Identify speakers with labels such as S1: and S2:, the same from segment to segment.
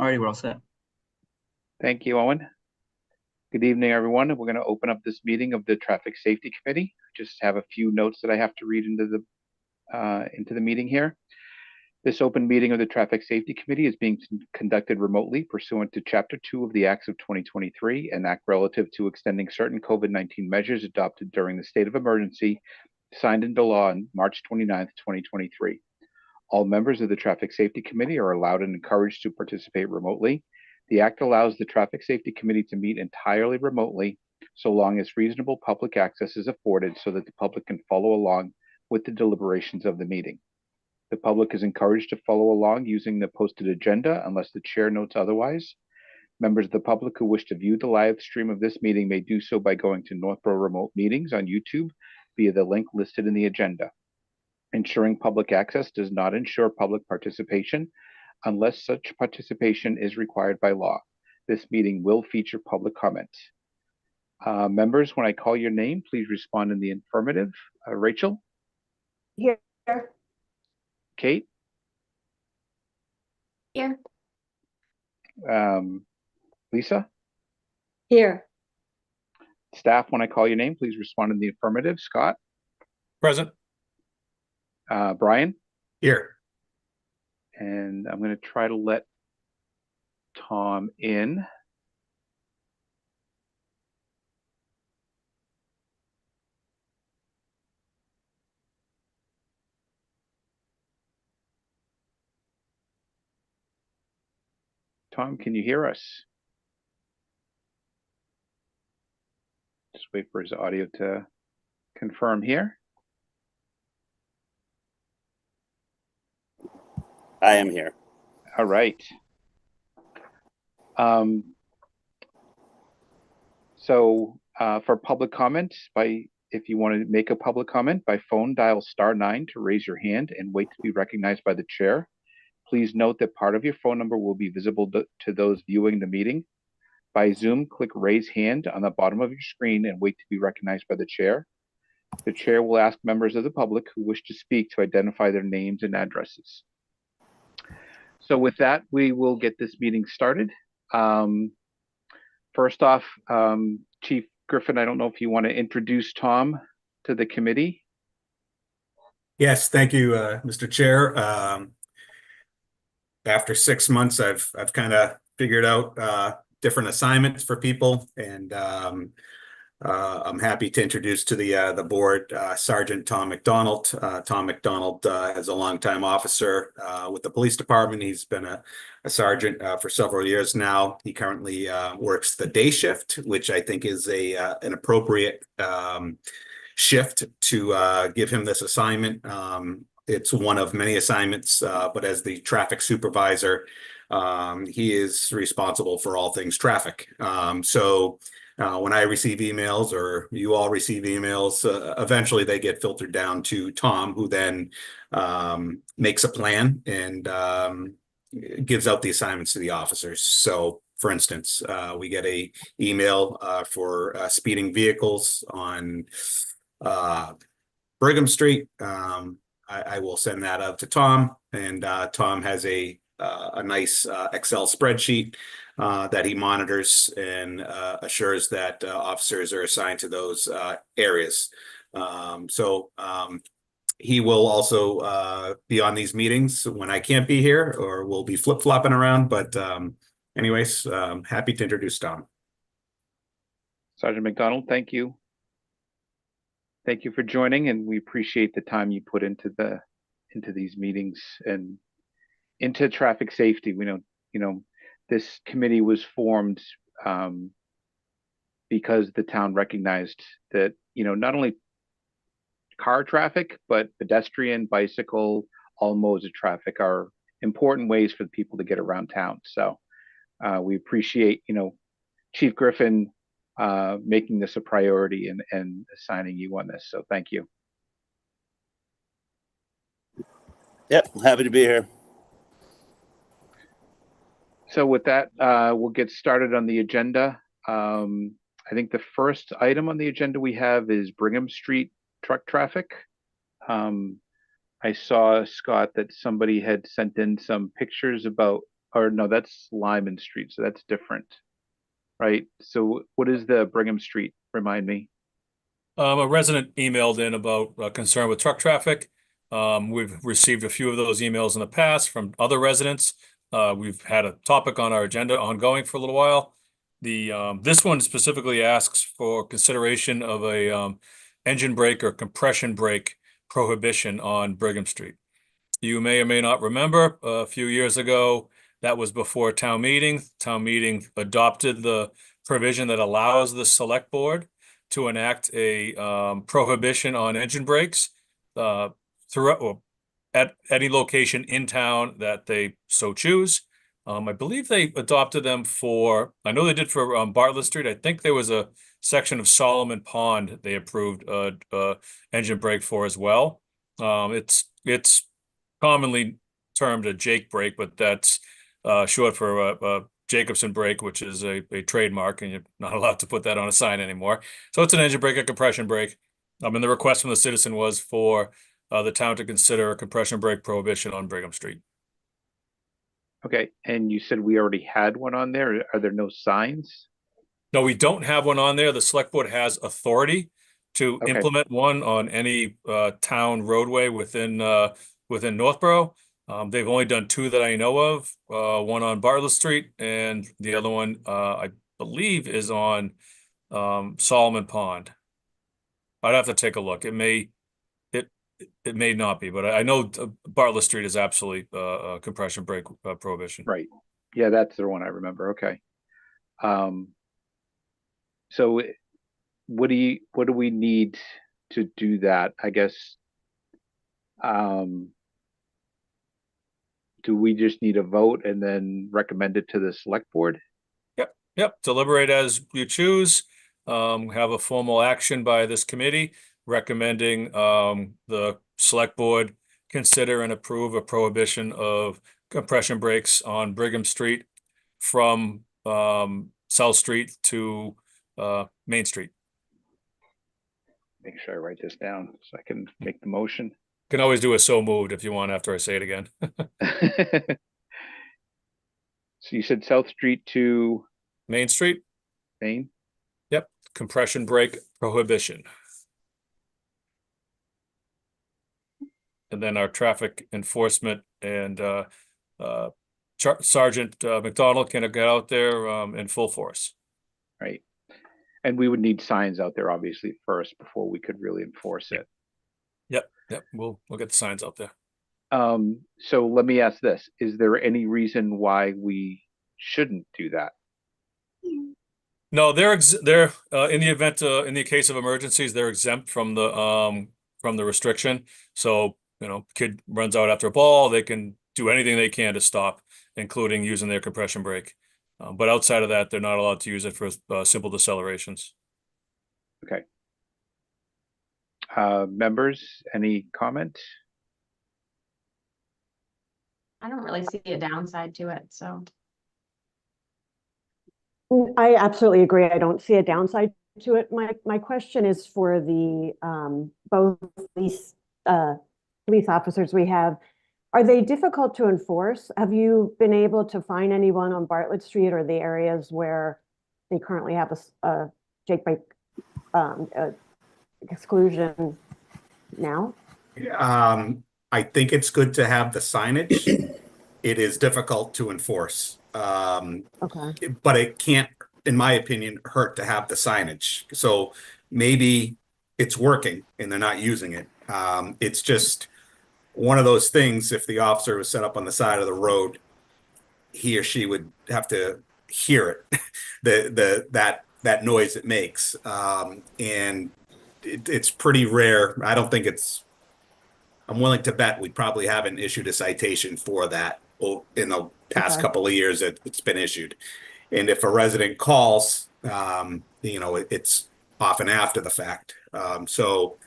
S1: Alrighty, we're all set.
S2: Thank you, Owen. Good evening, everyone. We're going to open up this meeting of the Traffic Safety Committee. I just have a few notes that I have to read into the meeting here. This open meeting of the Traffic Safety Committee is being conducted remotely pursuant to Chapter 2 of the Acts of 2023, an act relative to extending certain COVID-19 measures adopted during the state of emergency, signed into law on March 29th, 2023. All members of the Traffic Safety Committee are allowed and encouraged to participate remotely. The Act allows the Traffic Safety Committee to meet entirely remotely, so long as reasonable public access is afforded so that the public can follow along with the deliberations of the meeting. The public is encouraged to follow along using the posted agenda unless the chair notes otherwise. Members of the public who wish to view the live stream of this meeting may do so by going to Northborough Remote Meetings on YouTube via the link listed in the agenda. Ensuring public access does not ensure public participation unless such participation is required by law. This meeting will feature public comments. Members, when I call your name, please respond in the affirmative. Rachel?
S3: Here.
S2: Kate?
S3: Here.
S2: Lisa?
S3: Here.
S2: Staff, when I call your name, please respond in the affirmative. Scott?
S4: Present.
S2: Brian?
S4: Here.
S2: And I'm going to try to let Tom in. Tom, can you hear us? Just wait for his audio to confirm here.
S5: I am here.
S2: All right. For public comment, if you want to make a public comment by phone, dial *9 to raise your hand and wait to be recognized by the chair. Please note that part of your phone number will be visible to those viewing the meeting. By Zoom, click raise hand on the bottom of your screen and wait to be recognized by the chair. The chair will ask members of the public who wish to speak to identify their names and addresses. So with that, we will get this meeting started. First off, Chief Griffin, I don't know if you want to introduce Tom to the committee.
S4: Yes, thank you, Mr. Chair. After 6 months, I've kind of figured out different assignments for people, and I'm happy to introduce to the board Sergeant Tom McDonald. Tom McDonald is a longtime officer with the police department. He's been a sergeant for several years now. He currently works the day shift, which I think is an appropriate shift to give him this assignment. It's one of many assignments, but as the traffic supervisor, he is responsible for all things traffic. When I receive emails, or you all receive emails, eventually they get filtered down to Tom, who then makes a plan and gives out the assignments to the officers. So, for instance, we get an email for speeding vehicles on Brigham Street. I will send that out to Tom, and Tom has a nice Excel spreadsheet that he monitors and assures that officers are assigned to those areas. He will also be on these meetings when I can't be here, or we'll be flip-flopping around. But anyways, happy to introduce Tom.
S2: Sergeant McDonald, thank you. Thank you for joining, and we appreciate the time you put into these meetings and into traffic safety. We know, this committee was formed because the town recognized that, not only car traffic, but pedestrian, bicycle, all modes of traffic are important ways for people to get around town. So we appreciate, Chief Griffin making this a priority and assigning you on this. So thank you.
S5: Yep, happy to be here.
S2: So with that, we'll get started on the agenda. I think the first item on the agenda we have is Brigham Street truck traffic. I saw, Scott, that somebody had sent in some pictures about or no, that's Lyman Street, so that's different, right? So what is the Brigham Street? Remind me.
S1: A resident emailed in about concern with truck traffic. We've received a few of those emails in the past from other residents. We've had a topic on our agenda ongoing for a little while. This one specifically asks for consideration of a engine brake or compression brake prohibition on Brigham Street. You may or may not remember a few years ago, that was before town meeting. Town meeting adopted the provision that allows the select board to enact a prohibition on engine brakes throughout or at any location in town that they so choose. I believe they adopted them for, I know they did for Bartlett Street. I think there was a section of Solomon Pond they approved engine brake for as well. It's commonly termed a Jake brake, but that's short for a Jacobson brake, which is a trademark, and you're not allowed to put that on a sign anymore. So it's an engine brake, a compression brake. And the request from the citizen was for the town to consider a compression brake prohibition on Brigham Street.
S2: Okay, and you said we already had one on there. Are there no signs?
S1: No, we don't have one on there. The select board has authority to
S2: Okay.
S1: implement one on any town roadway within Northborough. They've only done two that I know of, one on Bartlett Street and the other one, I believe is on Solomon Pond. I'd have to take a look. It may not be, but I know Bartlett Street is absolutely a compression brake prohibition.
S2: Right. Yeah, that's the one I remember. Okay. So what do we need to do that? I guess, do we just need a vote and then recommend it to the select board?
S1: Yep. Deliberate as you choose. Have a formal action by this committee recommending the select board consider and approve a prohibition of compression brakes on Brigham Street from South Street to Main Street.
S2: Make sure I write this down so I can make the motion.
S1: Can always do a so moved if you want after I say it again.
S2: So you said South Street to
S1: Main Street,
S2: Main?
S1: yep, compression brake prohibition. And then our traffic enforcement and Sergeant McDonald can get out there in full force.
S2: Right. And we would need signs out there obviously first before we could really enforce it.
S1: Yep, we'll get the signs out there.
S2: So let me ask this, is there any reason why we shouldn't do that?
S1: No, they're in the event in the case of emergencies, they're exempt from the restriction. So, kid runs out after a ball, they can do anything they can to stop, including using their compression brake. But outside of that, they're not allowed to use it for simple decelerations.
S2: Okay. Members, any comment?
S6: I don't really see a downside to it, so.
S3: I absolutely agree. I don't see a downside to it. My question is for the both these police officers we have. Are they difficult to enforce? Have you been able to find anyone on Bartlett Street or the areas where they currently have a Jake brake exclusion now?
S4: I think it's good to have the signage. It is difficult to enforce.
S3: Okay.
S4: But it can't, in my opinion, hurt to have the signage. So maybe it's working and they're not using it. It's just one of those things. If the officer was set up on the side of the road, he or she would have to hear it, that noise it makes. And it's pretty rare. I don't think I'm willing to bet we probably haven't issued a citation for that in the past couple of years that it's been issued. And if a resident calls, it's often after the fact. So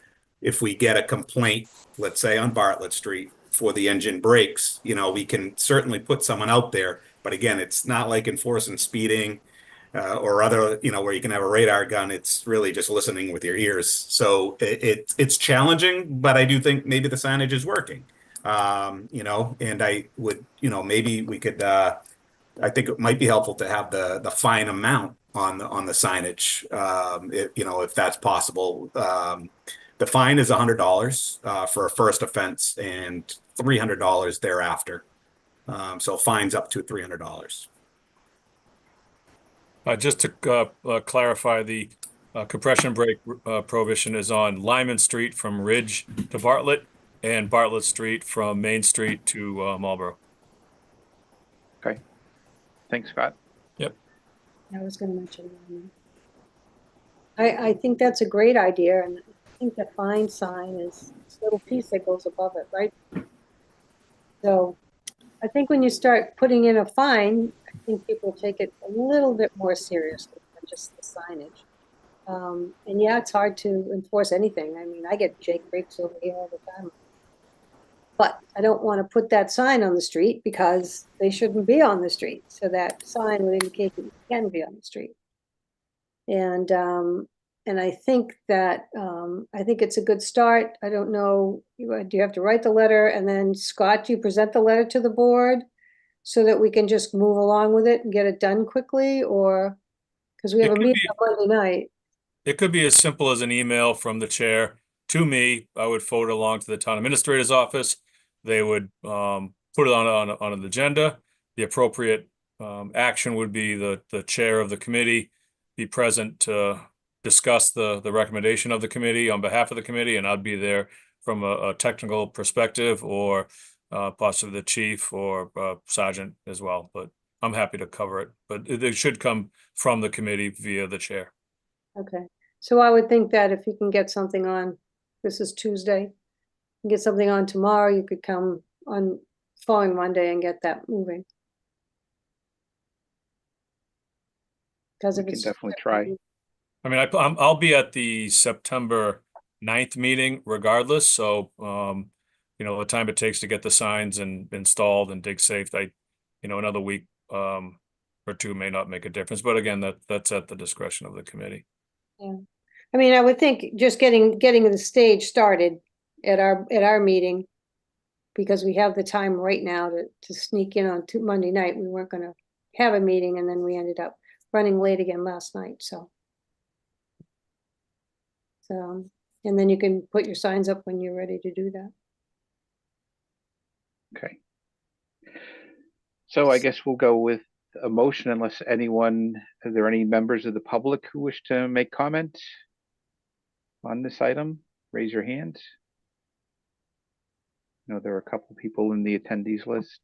S4: if we get a complaint, let's say on Bartlett Street for the engine brakes, we can certainly put someone out there. But again, it's not like enforcing speeding or other, where you can have a radar gun. It's really just listening with your ears. So it's challenging, but I do think maybe the signage is working. And I would, maybe we could I think it might be helpful to have the fine amount on the signage, if that's possible. The fine is $100 for a first offense and $300 thereafter. So fines up to $300.
S1: Just to clarify, the compression brake prohibition is on Lyman Street from Ridge to Bartlett and Bartlett Street from Main Street to Marlboro.
S2: Okay. Thanks, Scott.
S1: Yep.
S7: I was gonna mention that. I think that's a great idea, and I think the fine sign is this little piece that goes above it, right? So I think when you start putting in a fine, I think people take it a little bit more seriously than just the signage. And yeah, it's hard to enforce anything. I mean, I get Jake breaks over here all the time. But I don't want to put that sign on the street because they shouldn't be on the street. So that sign would indicate that you can be on the street. And I think that I think it's a good start. I don't know, do you have to write the letter and then Scott, do you present the letter to the board so that we can just move along with it and get it done quickly, or because we have
S1: It
S7: a
S1: could
S7: meeting
S1: be-
S7: on Monday night?
S1: It could be as simple as an email from the chair to me. I would forward it along to the town administrator's office. They would put it on an agenda. The appropriate action would be the chair of the committee be present to discuss the recommendation of the committee on behalf of the committee, and I'd be there from a technical perspective, or possibly the chief or sergeant as well. But I'm happy to cover it. But it should come from the committee via the chair.
S7: Okay, so I would think that if you can get something on, this is Tuesday, get something on tomorrow, you could come on following Monday and get that moving. Because
S2: We
S7: if
S2: can
S7: it's
S2: definitely try.
S1: I mean, I'll be at the September 9th meeting regardless, so, the time it takes to get the signs and installed and dig safe, another week, or two may not make a difference, but again, that's at the discretion of the committee.
S7: Yeah, I mean, I would think just getting the stage started at our meeting, because we have the time right now to sneak in on Monday night. We weren't gonna have a meeting, and then we ended up running late again last night, so. And then you can put your signs up when you're ready to do that.
S2: Okay. So I guess we'll go with a motion unless are there any members of the public who wish to make comment on this item? Raise your hand. No, there are a couple people in the attendees list.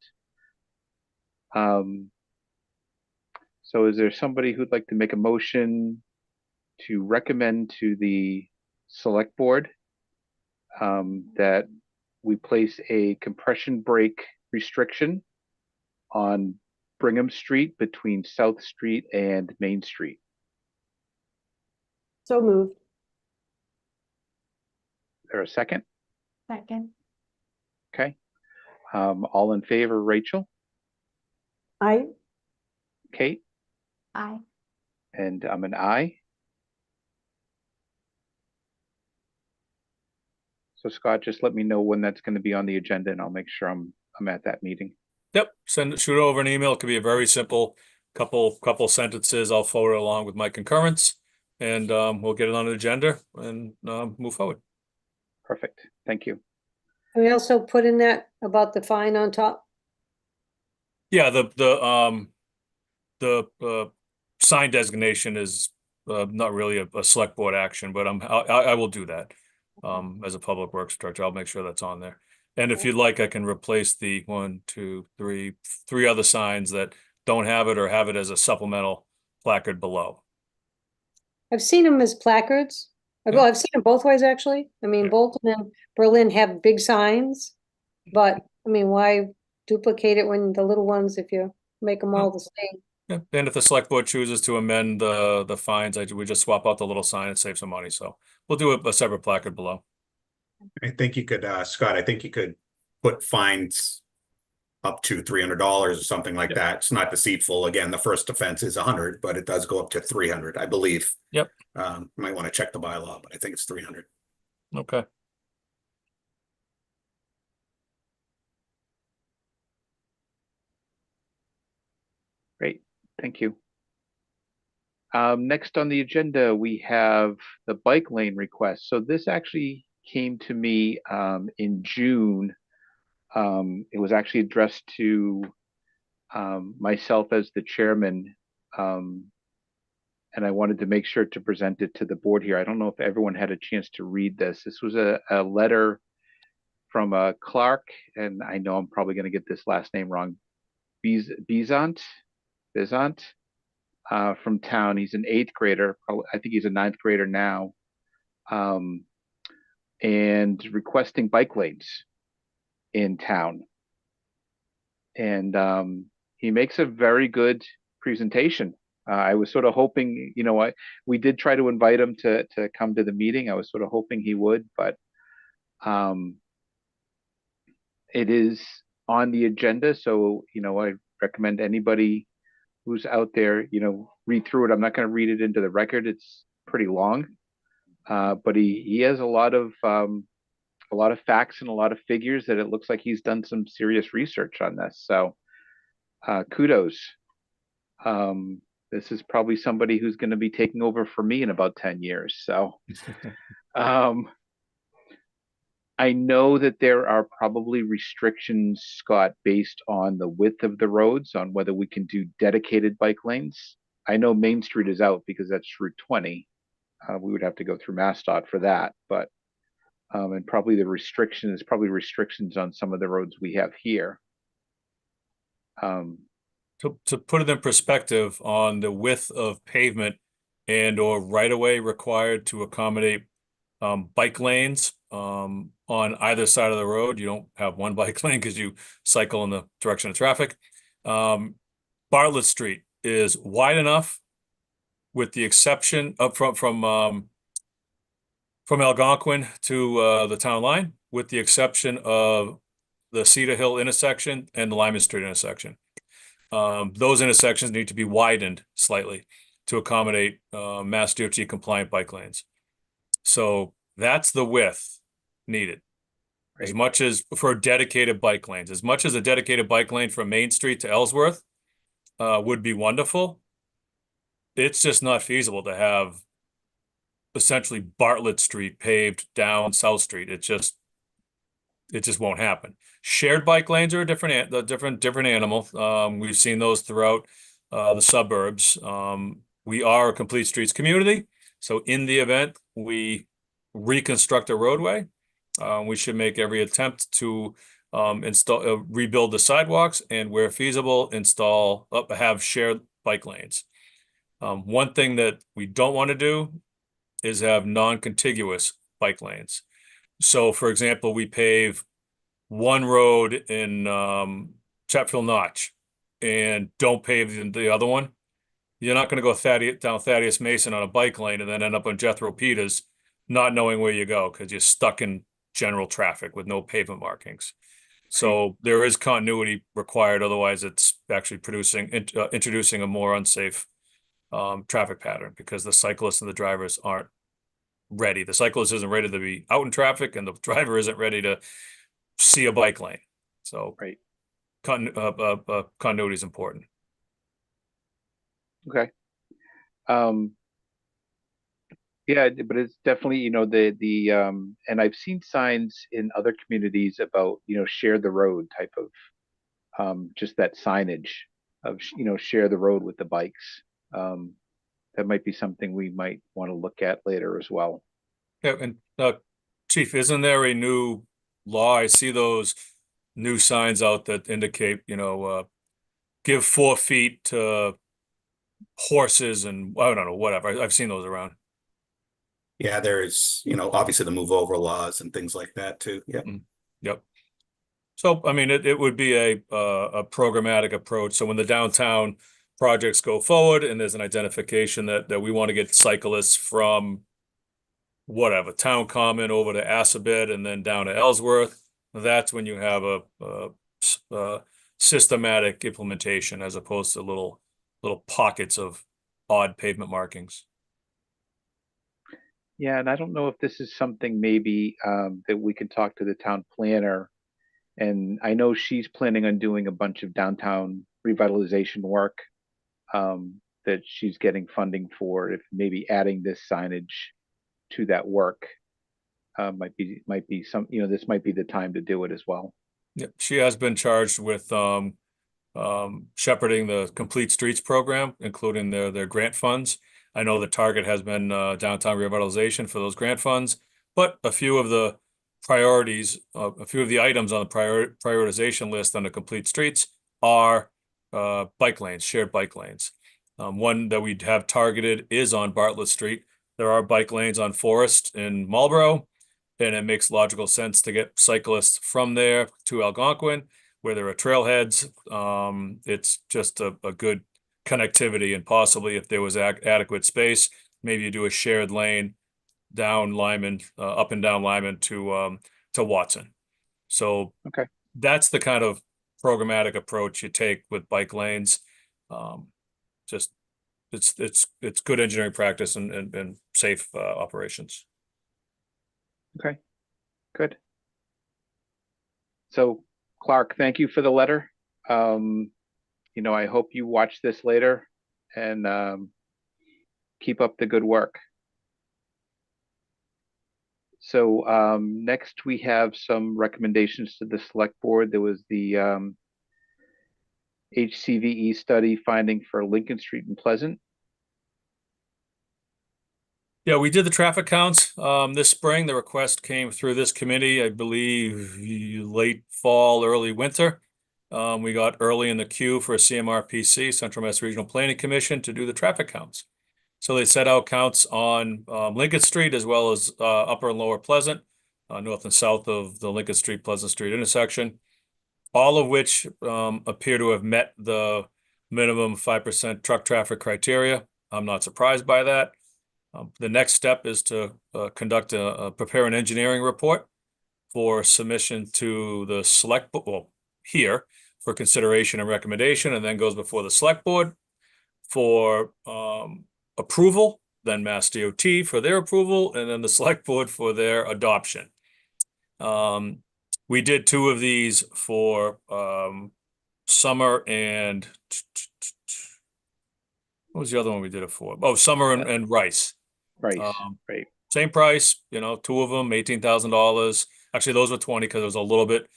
S2: So is there somebody who'd like to make a motion to recommend to the select board that we place a compression brake restriction on Brigham Street between South Street and Main Street?
S3: So moved.
S2: Is there a second?
S6: Second.
S2: Okay. All in favor, Rachel,
S3: I,
S2: Kate,
S6: Aye.
S2: and I'm an aye. So Scott, just let me know when that's going to be on the agenda and I'll make sure I'm at that meeting.
S1: Yep, shoot over an email. It could be a very simple couple sentences. I'll forward it along with my concurrence, and we'll get it on the agenda and move forward.
S2: Perfect. Thank you.
S7: And we also put in that about the fine on top.
S1: Yeah, the sign designation is not really a select board action, but I will do that as a public works director. I'll make sure that's on there. And if you'd like, I can replace the 3 other signs that don't have it or have it as a supplemental placard below.
S7: I've seen them as placards. Well, I've seen them both ways, actually. I mean,
S1: Yeah.
S7: Bolton and Berlin have big signs, but I mean, why duplicate it when the little ones, if you make them all the same?
S1: Yeah, and if the select board chooses to amend the fines, we just swap out the little sign and save some money. So we'll do a separate placard below.
S4: I think you could, Scott, I think you could put fines up to $300 or something like
S1: Yep.
S4: that. It's not deceitful. Again, the first offense is 100, but it does go up to 300, I believe.
S1: Yep.
S4: Might want to check the bylaw, but I think it's 300.
S1: Okay.
S2: thank you. Next on the agenda, we have the bike lane request. So this actually came to me in June. It was actually addressed to myself as the chairman, and I wanted to make sure to present it to the board here. I don't know if everyone had a chance to read this. This was a letter from Clark, and I know I'm probably going to get this last name wrong, Bizant, from town. He's an 8th grader. I think he's a 9th grader now, and requesting bike lanes in town. And he makes a very good presentation. I was sort of hoping, we did try to invite him to come to the meeting. I was sort of hoping he would, but it is on the agenda. So, I recommend anybody who's out there, read through it. I'm not going to read it into the record. It's pretty long, but he has a lot of facts and a lot of figures that it looks like he's done some serious research on this. So kudos. This is probably somebody who's going to be taking over for me in about 10 years. So I know that there are probably restrictions, Scott, based on the width of the roads, on whether we can do dedicated bike lanes. I know Main Street is out because that's Route 20. We would have to go through MassDOT for that, but and probably the restriction is probably restrictions on some of the roads we have here.
S1: To put it in perspective on the width of pavement and or right-of-way required to accommodate bike lanes on either side of the road. You don't have one bike lane because you cycle in the direction of traffic. Bartlett Street is wide enough, with the exception of from Algonquin to the town line, with the exception of the Cedar Hill intersection and the Lyman Street intersection. Those intersections need to be widened slightly to accommodate Mass DOT compliant bike lanes. So that's the width needed.
S2: Right.
S1: As much as for dedicated bike lanes, as much as a dedicated bike lane from Main Street to Ellsworth would be wonderful. It's just not feasible to have essentially Bartlett Street paved down South Street. It just won't happen. Shared bike lanes are a different animal. We've seen those throughout the suburbs. We are a complete streets community, so in the event we reconstruct a roadway, we should make every attempt to rebuild the sidewalks, and where feasible, have shared bike lanes. One thing that we don't want to do is have non-contiguous bike lanes. So, for example, we pave one road in Chatfield Notch and don't pave the other one. You're not going to go down Thaddeus Mason on a bike lane and then end up on Jethro Peters not knowing where you go because you're stuck in general traffic with no pavement markings. So there is continuity required. Otherwise, it's actually introducing a more unsafe traffic pattern because the cyclists and the drivers aren't ready. The cyclist isn't ready to be out in traffic, and the driver isn't ready to see a bike lane. So continuity is important.
S2: Okay. Yeah, but it's definitely, and I've seen signs in other communities about, share the road type of, just that signage of, share the road with the bikes. That might be something we might want to look at later as well.
S1: Yeah, and Chief, isn't there a new law? I see those new signs out that indicate, give 4 feet to horses and I don't know, whatever. I've seen those around.
S4: Yeah, there's, obviously the move over laws and things like that too. Yep.
S1: Yep. So, I mean, it would be a programmatic approach. So when the downtown projects go forward and there's an identification that we want to get cyclists from whatever, Town Common over to Assabet and then down to Ellsworth, that's when you have a systematic implementation as opposed to little pockets of odd pavement markings.
S2: Yeah, and I don't know if this is something maybe that we can talk to the town planner. And I know she's planning on doing a bunch of downtown revitalization work. that she's getting funding for, if maybe adding this signage to that work might be some, this might be the time to do it as well.
S1: Yeah, she has been charged with shepherding the Complete Streets program, including their grant funds. I know the target has been downtown revitalization for those grant funds, but a few of the priorities, a few of the items on the prioritization list on the Complete Streets are bike lanes, shared bike lanes. One that we have targeted is on Bartlett Street. There are bike lanes on Forest in Marlboro, and it makes logical sense to get cyclists from there to Algonquin, where there are trailheads. It's just a good connectivity, and possibly if there was adequate space, maybe you do a shared lane down Lyman, up and down Lyman to Watson. So
S2: Okay.
S1: that's the kind of programmatic approach you take with bike lanes. Just it's good engineering practice and safe operations.
S2: Okay, good. So Clark, thank you for the letter. I hope you watch this later and keep up the good work. So next we have some recommendations to the select board. There was the HCVE study finding for Lincoln Street and Pleasant.
S1: Yeah, we did the traffic counts this spring. The request came through this committee, I believe, late fall, early winter. We got early in the queue for CMRPC, Central Mass Regional Planning Commission, to do the traffic counts. So they set out counts on Lincoln Street as well as Upper and Lower Pleasant, north and south of the Lincoln Street, Pleasant Street intersection, all of which appear to have met the minimum 5% truck traffic criteria. I'm not surprised by that. The next step is to prepare an engineering report for submission to the select board, well, here for consideration and recommendation, and then goes before the select board for approval, then Mass DOT for their approval, and then the select board for their adoption. We did two of these for Summer and what was the other one we did it for? Oh, Summer and Rice.
S2: Right, right.
S1: Same price, two of them, $18,000. Actually, those were 20 because it was a little bit,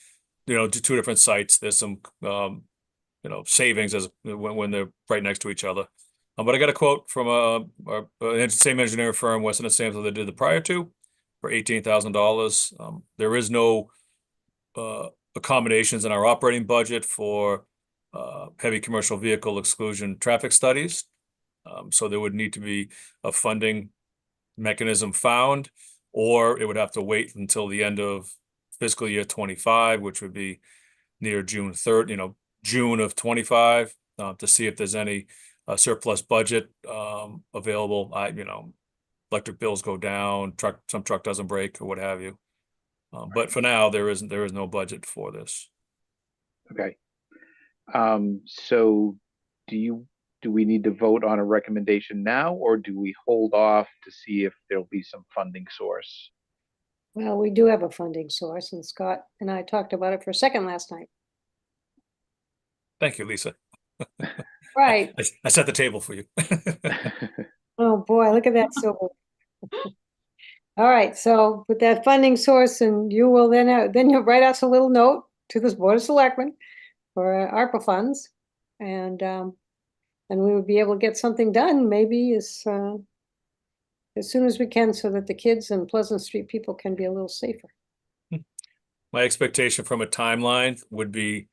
S1: two different sites. There's some, savings as when they're right next to each other. But I got a quote from a same engineer firm, Weston and Sampson, that did the prior two for $18,000. There is no accommodations in our operating budget for heavy commercial vehicle exclusion traffic studies. So there would need to be a funding mechanism found, or it would have to wait until the end of fiscal year 25, which would be near June 3rd, June of 25, to see if there's any surplus budget available. Electric bills go down, some truck doesn't break or what have you. But for now, there is no budget for this.
S2: Okay. So do we need to vote on a recommendation now, or do we hold off to see if there'll be some funding source?
S7: Well, we do have a funding source, and Scott and I talked about it for a second last night.
S1: Thank you, Lisa.
S7: Right.
S1: I set the table for you.
S7: Oh, boy, look at that silver. All right, so with that funding source, and you will then you'll write us a little note to this Board of Selectmen for ARPA funds, and we would be able to get something done maybe as soon as we can, so that the kids and Pleasant Street people can be a little safer.
S1: My expectation from a timeline would be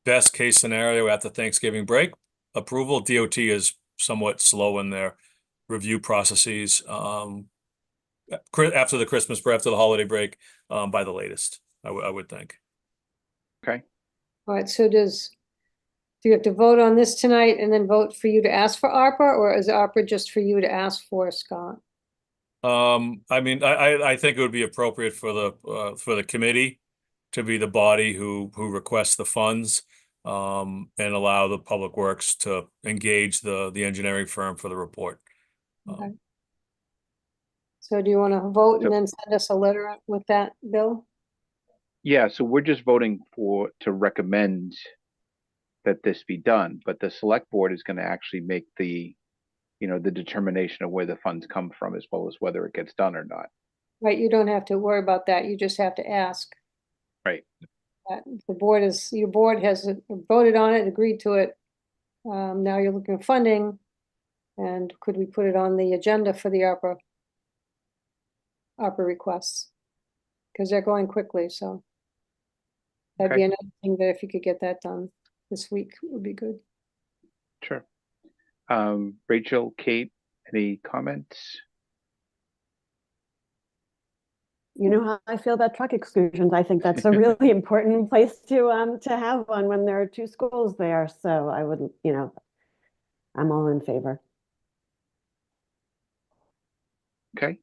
S1: best case scenario after Thanksgiving break. Approval. DOT is somewhat slow in their review processes. After the Christmas break, after the holiday break, by the latest, I would think.
S2: Okay.
S7: All right, so do you have to vote on this tonight and then vote for you to ask for ARPA, or is ARPA just for you to ask for, Scott?
S1: I think it would be appropriate for the committee to be the body who requests the funds, and allow the Public Works to engage the engineering firm for the report.
S7: Okay. So do you want to vote and then send us a letter with that, Bill?
S2: Yeah, so we're just voting to recommend that this be done, but the select board is gonna actually make the, you know, the determination of where the funds come from as well as whether it gets done or not.
S7: Right, you don't have to worry about that, you just have to ask.
S2: Right.
S7: The board your board has voted on it, agreed to it. Now you're looking at funding, and could we put it on the agenda for the ARPA requests? Because they're going quickly, so. That'd be
S2: Okay.
S7: another thing that if you could get that done this week, would be good.
S2: Sure. Rachel, Kate, any comments?
S3: You know how I feel about truck excursions. I think that's a really important place to have one when there are two schools there. So I would, I'm all in favor.
S2: Okay.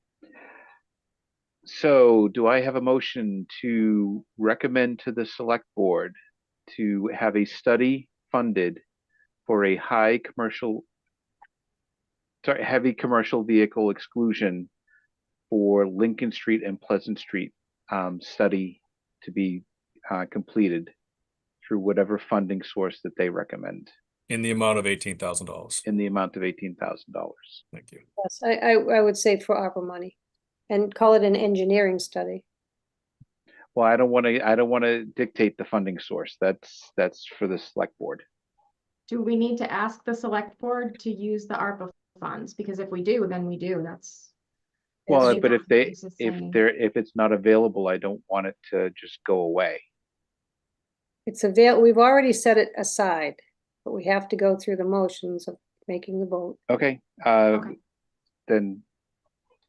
S2: So do I have a motion to recommend to the select board to have a study funded for a heavy commercial vehicle exclusion for Lincoln Street and Pleasant Street study to be completed through whatever funding source that they recommend
S1: In the amount of $18,000.
S2: in the amount of $18,000.
S1: Thank you.
S7: Yes, I would say for ARPA money, and call it an engineering study.
S2: Well, I don't want to dictate the funding source. That's for the select board.
S6: Do we need to ask the select board to use the ARPA funds? Because if we do, then we do. That's.
S2: Well,
S6: Maybe
S2: but if
S6: this is saying-
S2: if it's not available, I don't want it to just go away.
S7: We've already set it aside, but we have to go through the motions of making the vote.
S2: Okay,
S6: Okay.
S2: then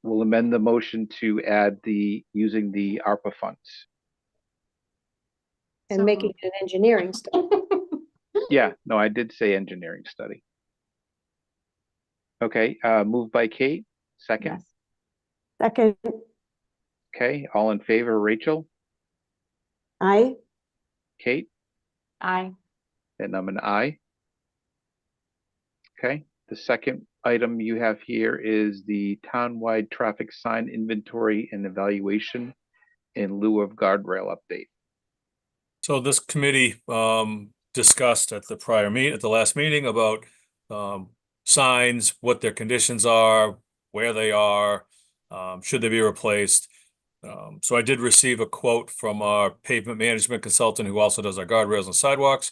S2: we'll amend the motion to add using the ARPA funds.
S7: And
S6: So
S7: making it an engineering study.
S2: Yeah, no, I did say engineering study. Okay, moved by Kate, second.
S6: Yes.
S3: Second,
S2: Okay, all in favor, Rachel,
S3: I,
S2: Kate,
S6: Aye.
S2: and I'm an I. Okay, the second item you have here is the townwide traffic sign inventory and evaluation in lieu of guardrail update.
S1: So this committee discussed at the last meeting about signs, what their conditions are, where they are, should they be replaced. So I did receive a quote from our pavement management consultant who also does our guardrails and sidewalks.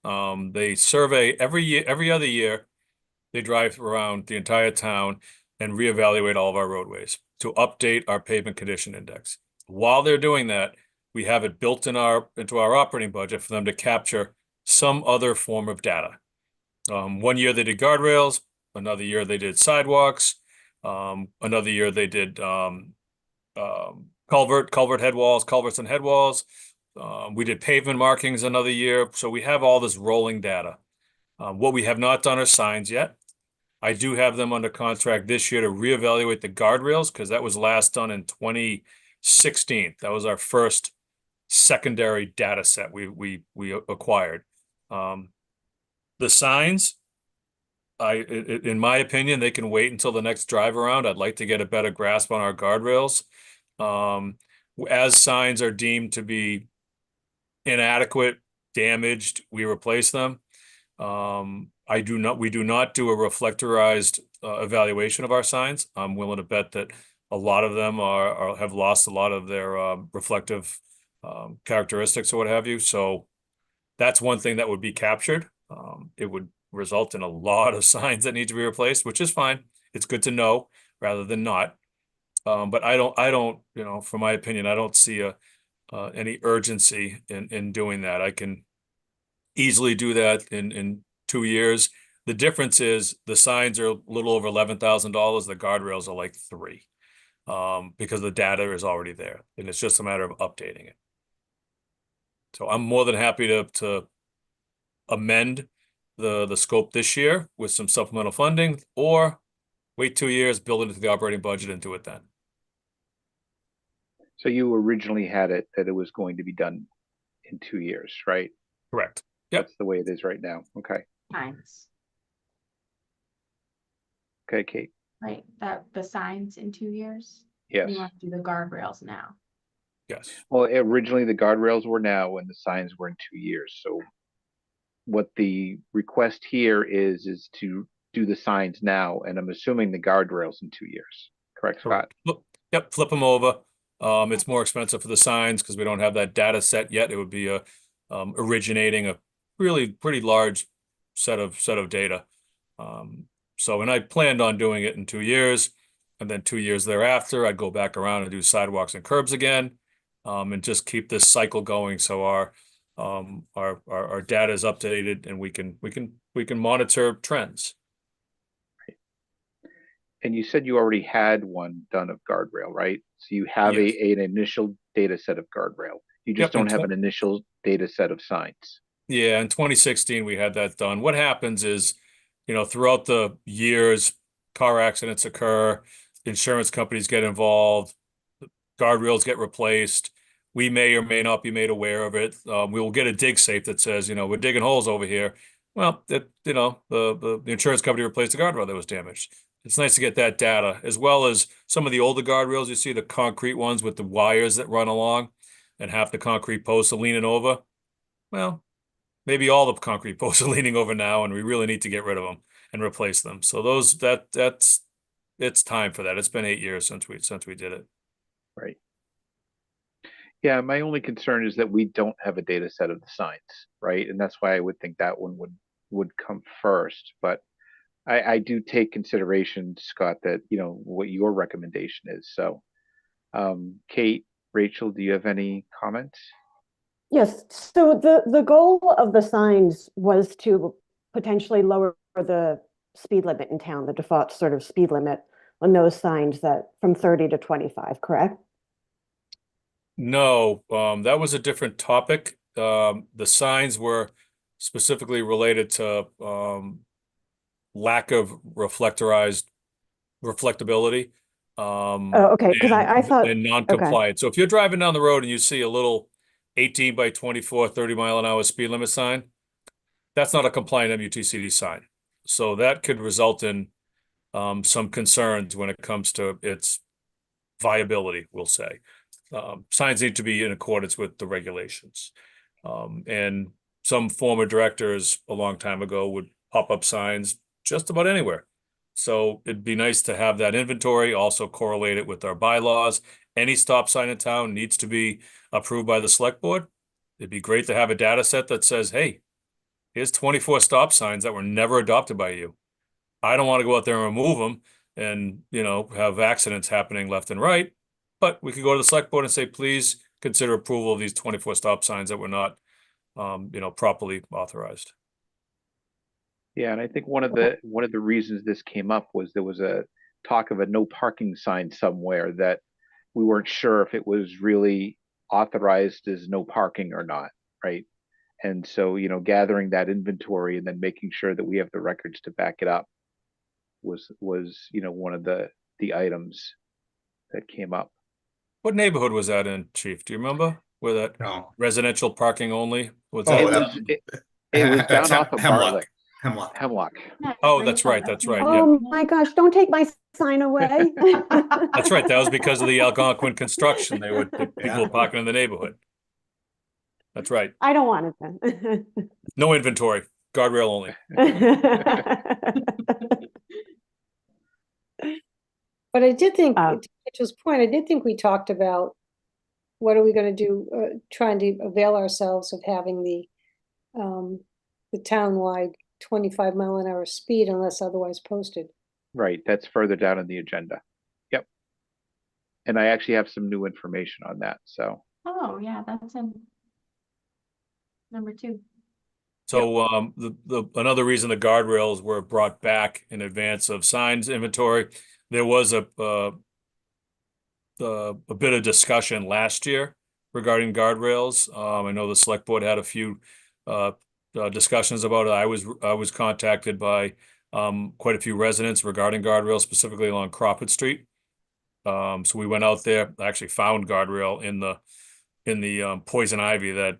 S1: They survey every other year. They drive around the entire town and reevaluate all of our roadways to update our pavement condition index. While they're doing that, we have it built into our operating budget for them to capture some other form of data. One year they did guardrails, another year they did sidewalks, another year they did culvert head walls, culverts and head walls. We did pavement markings another year, so we have all this rolling data. What we have not done are signs yet. I do have them under contract this year to reevaluate the guardrails because that was last done in 2016. That was our first secondary data set we acquired. The signs, in my opinion, they can wait until the next drive around. I'd like to get a better grasp on our guardrails. As signs are deemed to be inadequate, damaged, we replace them. We do not do a reflectorized evaluation of our signs. I'm willing to bet that a lot of them have lost a lot of their reflective characteristics or what have you. So that's one thing that would be captured. It would result in a lot of signs that need to be replaced, which is fine. It's good to know rather than not. But I don't, from my opinion, I don't see any urgency in doing that. I can easily do that in 2 years. The difference is the signs are a little over $11,000. The guardrails are like $3,000 because the data is already there and it's just a matter of updating it. So I'm more than happy to amend the scope this year with some supplemental funding, or wait 2 years, build it into the operating budget and do it then.
S2: So you originally had it that it was going to be done in 2 years, right?
S1: Correct. Yep.
S2: That's the way it is right now. Okay.
S6: Signs,
S2: Okay, Kate.
S6: right? That the signs in 2 years.
S2: Yes.
S6: You want to do the guardrails now.
S1: Yes.
S2: Well, originally the guardrails were now and the signs were in 2 years. So what the request here is to do the signs now, and I'm assuming the guardrails in 2 years. Correct, Scott?
S1: Yep, flip them over. It's more expensive for the signs because we don't have that data set yet. It would be originating a really pretty large set of data. And I planned on doing it in 2 years, and then 2 years thereafter, I'd go back around and do sidewalks and curbs again, and just keep this cycle going so our data is updated and we can monitor trends.
S2: And you said you already had one done of guardrail, right? So you have
S1: Yes.
S2: an initial data set of guardrail. You just
S1: Yep,
S2: don't have an initial data set of signs.
S1: Yeah, in 2016, we had that done. What happens is, throughout the years, car accidents occur, insurance companies get involved, guardrails get replaced. We may or may not be made aware of it. We will get a dig safe that says, we're digging holes over here. Well, the insurance company replaced the guardrail that was damaged. It's nice to get that data, as well as some of the older guardrails. You see the concrete ones with the wires that run along and half the concrete posts are leaning over. Well, maybe all the concrete posts are leaning over now, and we really need to get rid of them and replace them. So it's time for that. It's been 8 years since we did it.
S2: Right. Yeah, my only concern is that we don't have a data set of the signs, right? And that's why I would think that one would come first. But I do take consideration, Scott, that what your recommendation is. So, Kate, Rachel, do you have any comments?
S3: Yes, so the goal of the signs was to potentially lower the speed limit in town, the default sort of speed limit on those signs that from 30 to 25, correct?
S1: No, that was a different topic. The signs were specifically related to lack of reflectability.
S3: Oh, okay, because I thought,
S1: and non-compliant. So if you're driving down the road and you see a little 18 by 24, 30 mile an hour speed limit sign, that's not a compliant MUTCD sign. So that could result in some concerns when it comes to its viability, we'll say. Signs need to be in accordance with the regulations. And some former directors a long time ago would pop up signs just about anywhere. So it'd be nice to have that inventory, also correlate it with our bylaws. Any stop sign in town needs to be approved by the select board. It'd be great to have a data set that says, hey, here's 24 stop signs that were never adopted by you. I don't want to go out there and remove them and, have accidents happening left and right. But we could go to the select board and say, please consider approval of these 24 stop signs that were not, properly authorized.
S2: Yeah, and I think one of the reasons this came up was there was a talk of a no parking sign somewhere that we weren't sure if it was really authorized as no parking or not, right? And so, gathering that inventory and then making sure that we have the records to back it up was one of the items that came up.
S1: What neighborhood was that in, Chief? Do you remember where that
S4: No.
S1: residential parking only was?
S4: Oh,
S1: that?
S2: It was down
S4: It's
S2: off of
S4: Hemlock.
S2: Hemlock.
S4: Hemlock.
S1: Oh, that's right. That's right. Yeah,
S3: oh my gosh, don't take my sign away.
S1: that's right. That was because of the Algonquin construction. People were parking in the neighborhood. That's right.
S3: I don't want it then.
S1: No inventory, guardrail only.
S7: But I did think,
S3: Uh,
S7: to Rachel's point, I did think we talked about what are we going to do, trying to avail ourselves of having the townwide 25 mile an hour speed unless otherwise posted.
S2: Right, that's further down in the agenda. Yep. And I actually have some new information on that, so.
S6: Oh, yeah, that's in number 2.
S1: So another reason the guardrails were brought back in advance of signs inventory, there was a bit of discussion last year regarding guardrails. I know the select board had a few discussions about it. I was contacted by quite a few residents regarding guardrails, specifically along Crawford Street. So we went out there, actually found guardrail in the poison ivy that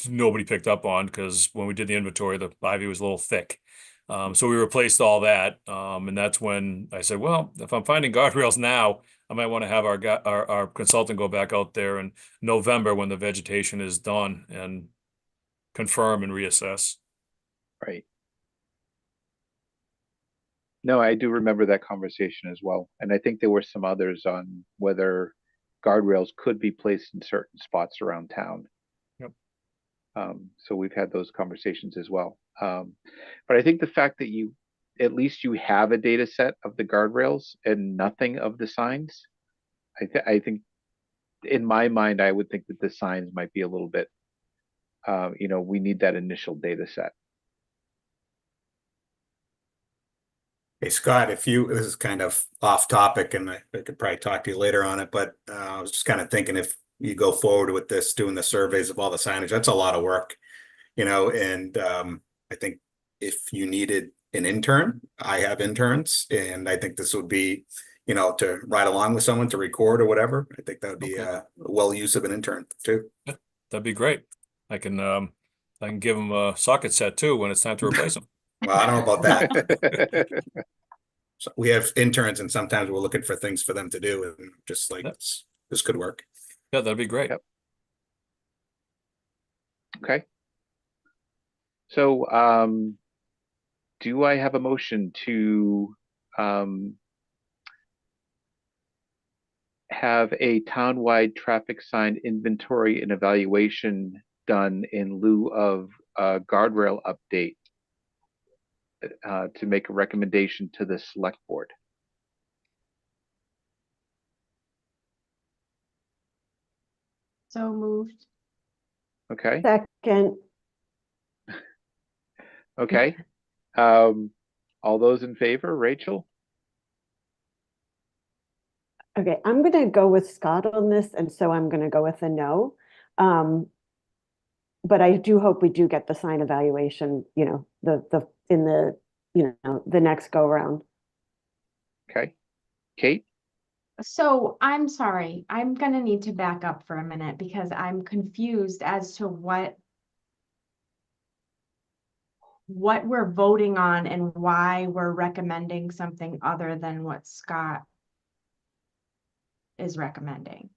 S1: nobody picked up on because when we did the inventory, the ivy was a little thick. So we replaced all that. And that's when I said, well, if I'm finding guardrails now, I might want to have our consultant go back out there in November when the vegetation is done and confirm and reassess.
S2: Right. No, I do remember that conversation as well. And I think there were some others on whether guardrails could be placed in certain spots around town.
S1: Yep.
S2: So we've had those conversations as well. But I think the fact that at least you have a data set of the guardrails and nothing of the signs, I think in my mind, I would think that the signs might be a little bit, we need that initial data set.
S4: Hey, Scott, this is kind of off topic and I could probably talk to you later on it, but I was just kind of thinking if you go forward with this, doing the surveys of all the signage, that's a lot of work, and I think if you needed an intern, I have interns, and I think this would be, to ride along with someone to record or whatever. I think that would be
S1: Okay.
S4: a well use of an intern too.
S1: That'd be great. I can give them a socket set too when it's time to replace them.
S4: Well, I don't know about that. So we have interns and sometimes we're looking for things for them to do and just like
S1: Yep.
S4: this could work.
S1: Yeah, that'd be great.
S2: Yep. Okay. So, do I have a motion to have a townwide traffic sign inventory and evaluation done in lieu of a guardrail update to make a recommendation to the select board?
S6: So moved.
S2: Okay,
S3: Second,
S2: okay. All those in favor, Rachel?
S3: okay, I'm gonna go with Scott on this, and so I'm gonna go with a no. But I do hope we do get the sign evaluation, the next go round.
S2: Okay. Kate?
S6: So I'm sorry, I'm gonna need to back up for a minute because I'm confused as to what we're voting on and why we're recommending something other than what Scott is recommending.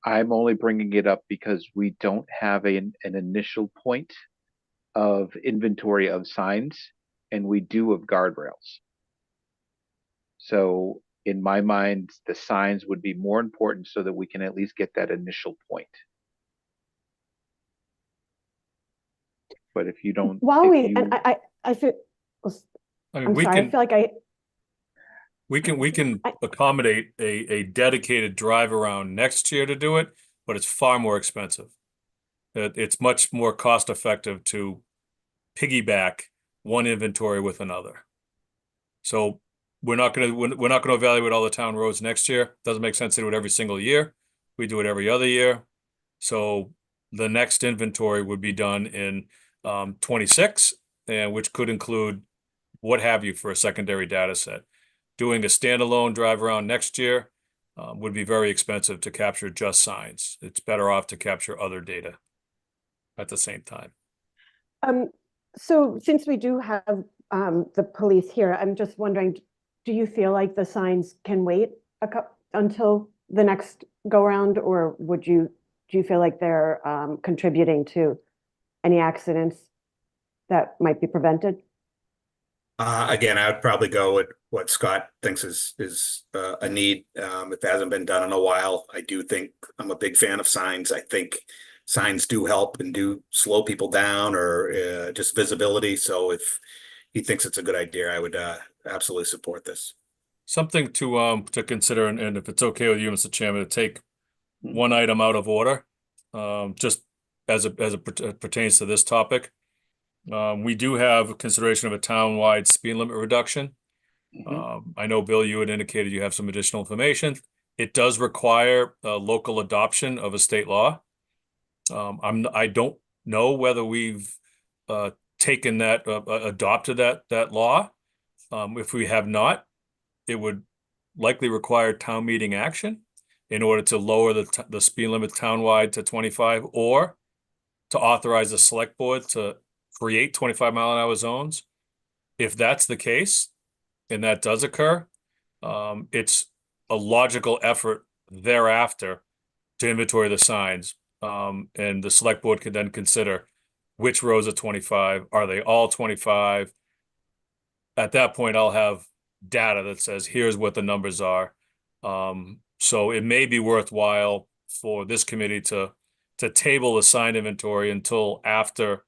S2: I'm only bringing it up because we don't have an initial point of inventory of signs, and we do of guardrails. So in my mind, the signs would be more important so that we can at least get that initial point. But if you don't,
S3: While
S2: if
S3: we,
S2: you,
S3: and I feel,
S1: I mean,
S3: I'm sorry, I feel like
S1: we can accommodate a dedicated drive around next year to do it, but it's far more expensive. It's much more cost effective to piggyback one inventory with another. So we're not going to evaluate all the town roads next year. Doesn't make sense to do it every single year. We do it every other year. So the next inventory would be done in 26, and which could include what have you for a secondary data set. Doing a standalone drive around next year would be very expensive to capture just signs. It's better off to capture other data at the same time.
S3: so since we do have the police here, I'm just wondering, do you feel like the signs can wait until the next go round, or do you feel like they're contributing to any accidents that might be prevented?
S4: Again, I would probably go with what Scott thinks is a need. If it hasn't been done in a while, I do think I'm a big fan of signs. I think signs do help and do slow people down or just visibility. So if he thinks it's a good idea, I would absolutely support this.
S1: Something to consider, and if it's okay with you, Mr. Chairman, to take one item out of order, just as it pertains to this topic. We do have consideration of a town-wide speed limit reduction. I know, Bill, you had indicated you have some additional information. It does require local adoption of a state law. I don't know whether we've taken that, adopted that law. If we have not, it would likely require town meeting action in order to lower the speed limit townwide to 25, or to authorize the select board to create 25-mile-an-hour zones. If that's the case, and that does occur, it's a logical effort thereafter to inventory the signs. And the select board could then consider which roads are 25? Are they all 25? At that point, I'll have data that says, here's what the numbers are. So it may be worthwhile for this committee to table the sign inventory until after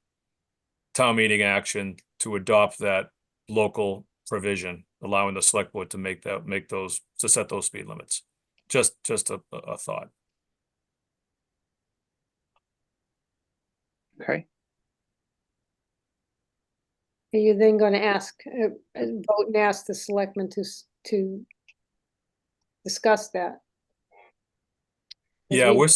S1: town meeting action to adopt that local provision, allowing the select board to to set those speed limits. Just a thought.
S2: Okay,
S7: Are you then going to ask, vote and ask the selectmen to discuss that? As
S1: Yeah,
S7: we-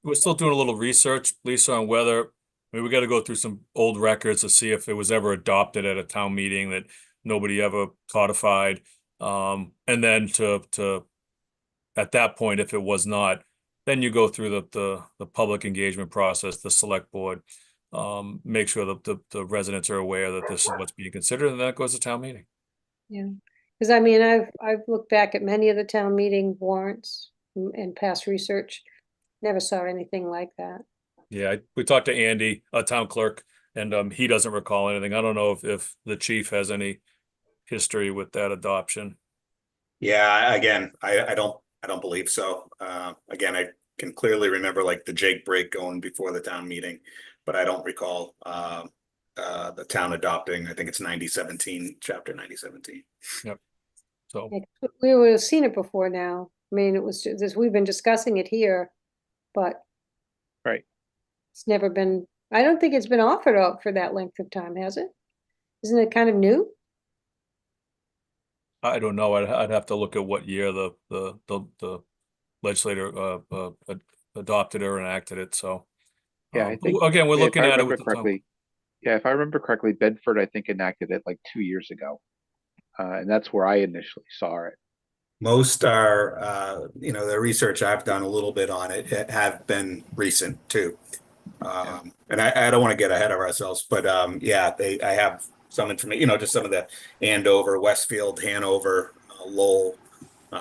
S1: we're still doing a little research, Lisa, on whether, I mean, we got to go through some old records to see if it was ever adopted at a town meeting that nobody ever codified. And then at that point, if it was not, then you go through the public engagement process, the select board, make sure that the residents are aware that this is what's being considered, and then it goes to town meeting.
S7: Yeah, because I mean, I've looked back at many of the town meeting warrants and past research, never saw anything like that.
S1: Yeah, we talked to Andy, a town clerk, and he doesn't recall anything. I don't know if the chief has any history with that adoption.
S4: Yeah, again, I don't believe so. Again, I can clearly remember like the Jake break going before the town meeting, but I don't recall the town adopting, I think it's 9017, chapter 9017.
S1: So,
S7: Yeah, we would have seen it before now. I mean, it was just, we've been discussing it here, but
S2: right.
S7: it's never been, I don't think it's been offered out for that length of time, has it? Isn't it kind of new?
S1: I don't know. I'd have to look at what year the legislator adopted or enacted it. So,
S2: Yeah, I think
S1: again, we're
S2: if
S1: looking
S2: I
S1: at it
S2: remember
S1: with the town.
S2: correctly, yeah, if I remember correctly, Bedford, I think enacted it like 2 years ago. And that's where I initially saw it.
S4: Most are, the research I've done a little bit on it have been recent too. And I don't want to get ahead of ourselves, but yeah, I have some information, just some of the Andover, Westfield, Hanover, Lowell,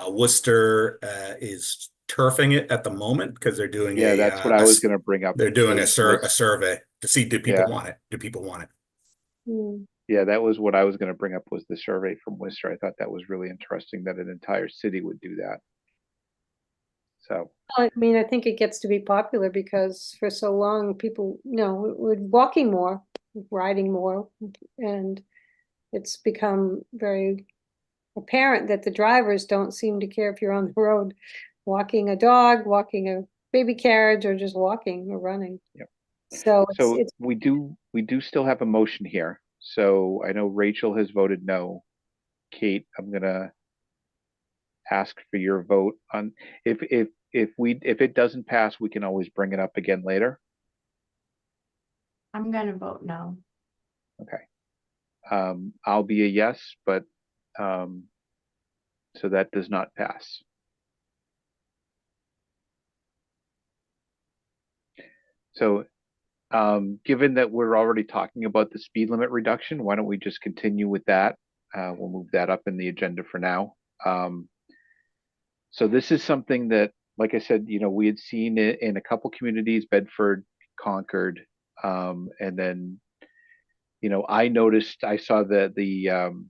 S4: Worcester is turfing it at the moment because they're doing
S2: Yeah, that's what I was going to bring up.
S4: they're doing a
S2: was-
S4: survey to see, do people
S2: Yeah.
S4: want it? Do people want it?
S7: Hmm.
S2: Yeah, that was what I was going to bring up, was the survey from Worcester. I thought that was really interesting that an entire city would do that. So,
S7: I mean, I think it gets to be popular because for so long, people, were walking more, riding more, and it's become very apparent that the drivers don't seem to care if you're on the road walking a dog, walking a baby carriage, or just walking or running.
S2: Yep.
S7: So
S2: so
S7: it's
S2: we do still have a motion here. So I know Rachel has voted no. Kate, I'm gonna ask for your vote on, if it doesn't pass, we can always bring it up again later.
S6: I'm gonna vote no.
S2: Okay. I'll be a yes, but so that does not pass. So given that we're already talking about the speed limit reduction, why don't we just continue with that? We'll move that up in the agenda for now. So this is something that, like I said, we had seen it in a couple communities, Bedford, Concord, and then, I saw the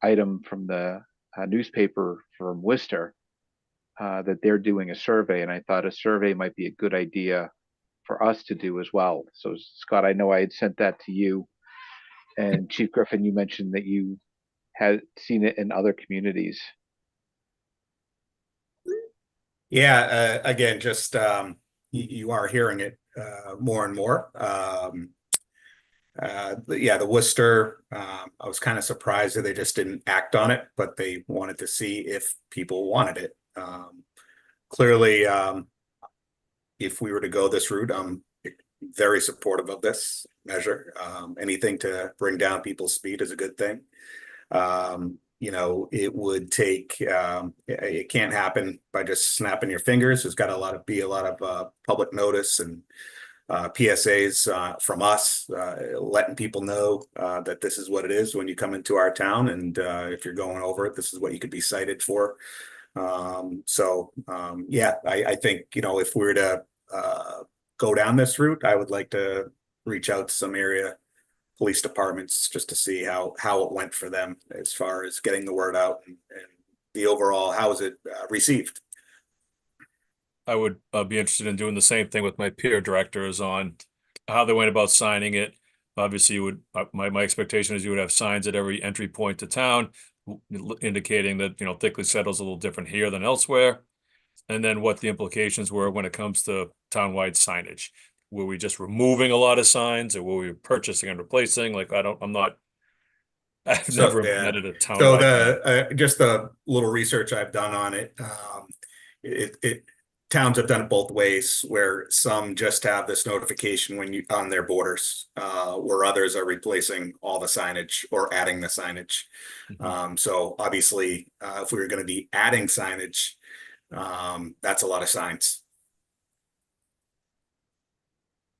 S2: item from the newspaper from Worcester that they're doing a survey, and I thought a survey might be a good idea for us to do as well. So Scott, I know I had sent that to you, and Chief Griffin, you mentioned that you had seen it in other communities.
S4: Yeah, again, just you are hearing it more and more. Yeah, the Worcester, I was kind of surprised that they just didn't act on it, but they wanted to see if people wanted it. Clearly, if we were to go this route, I'm very supportive of this measure. Anything to bring down people's speed is a good thing. It would take, it can't happen by just snapping your fingers. There's got to be a lot of public notice and PSAs from us, letting people know that this is what it is when you come into our town, and if you're going over it, this is what you could be cited for. Yeah, I think if we were to go down this route, I would like to reach out to some area police departments just to see how it went for them as far as getting the word out and the overall, how is it received?
S1: I would be interested in doing the same thing with my peer directors on how they went about signing it. Obviously, you would my expectation is you would have signs at every entry point to town indicating that, you know, thickly settled is a little different here than elsewhere. And then what the implications were when it comes to townwide signage. Were we just removing a lot of signs, or were we purchasing and replacing? Like, I've
S4: So,
S1: never
S4: yeah.
S1: implemented a
S4: So
S1: townwide.
S4: just the little research I've done on it, towns have done it both ways, where some just have this notification when you on their borders, where others are replacing all the signage or adding the signage. So obviously, if we were going to be adding signage, that's a lot of signs.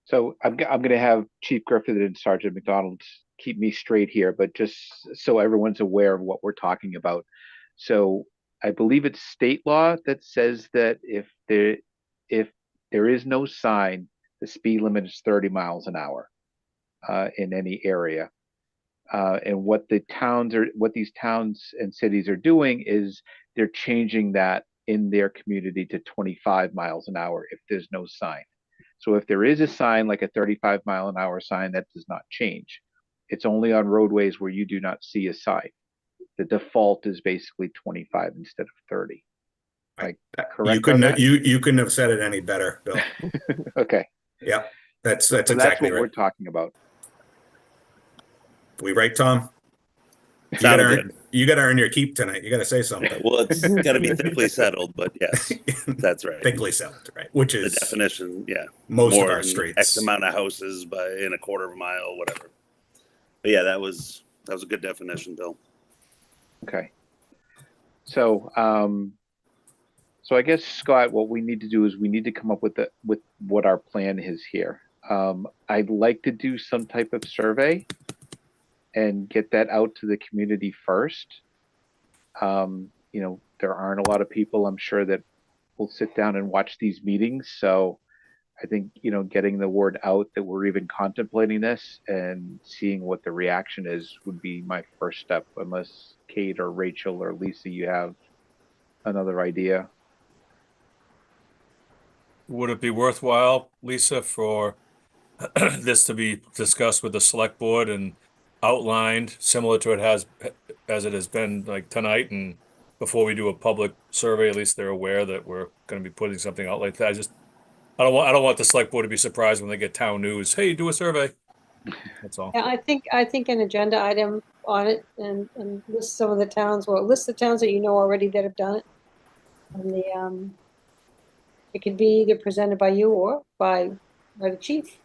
S2: So I'm going to have Chief Griffith and Sergeant McDonald keep me straight here, but just so everyone's aware of what we're talking about. So I believe it's state law that says that if there is no sign, the speed limit is 30 miles an hour in any area. And what these towns and cities are doing is they're changing that in their community to 25 miles an hour if there's no sign. So if there is a sign, like a 35-mile-an-hour sign, that does not change. It's only on roadways where you do not see a sign. The default is basically 25 instead of 30. Like, correct on that?
S4: You couldn't have said it any better, Bill.
S2: Okay.
S4: Yeah, that's
S2: So
S4: exactly
S2: what we're
S4: right.
S2: talking about.
S4: We right, Tom?
S5: Sounded good.
S4: You gotta earn your keep tonight. You gotta say something.
S5: Well, it's got to be thickly settled, but yes, that's right.
S4: Thickly settled, right? Which
S5: The
S4: is
S5: definition, yeah.
S4: most
S5: More
S4: of our
S5: than
S4: streets.
S5: X amount of houses in a quarter of a mile, whatever. But yeah, that was a good definition, Bill.
S2: Okay. So, so I guess, Scott, what we need to do is we need to come up with what our plan is here. I'd like to do some type of survey and get that out to the community first. You know, there aren't a lot of people, I'm sure, that will sit down and watch these meetings. So I think, you know, getting the word out that we're even contemplating this and seeing what the reaction is would be my first step, unless Kate or Rachel or Lisa, you have another idea.
S1: Would it be worthwhile, Lisa, for this to be discussed with the select board and outlined similar to as it has been like tonight, and before we do a public survey, at least they're aware that we're going to be putting something out like that. I don't want the select board to be surprised when they get town news. Hey, do a survey. That's all.
S7: Yeah, I think an agenda item on it and list some of the towns, well, list the towns that you know already that have done it. And it could be either presented by you or by the chief.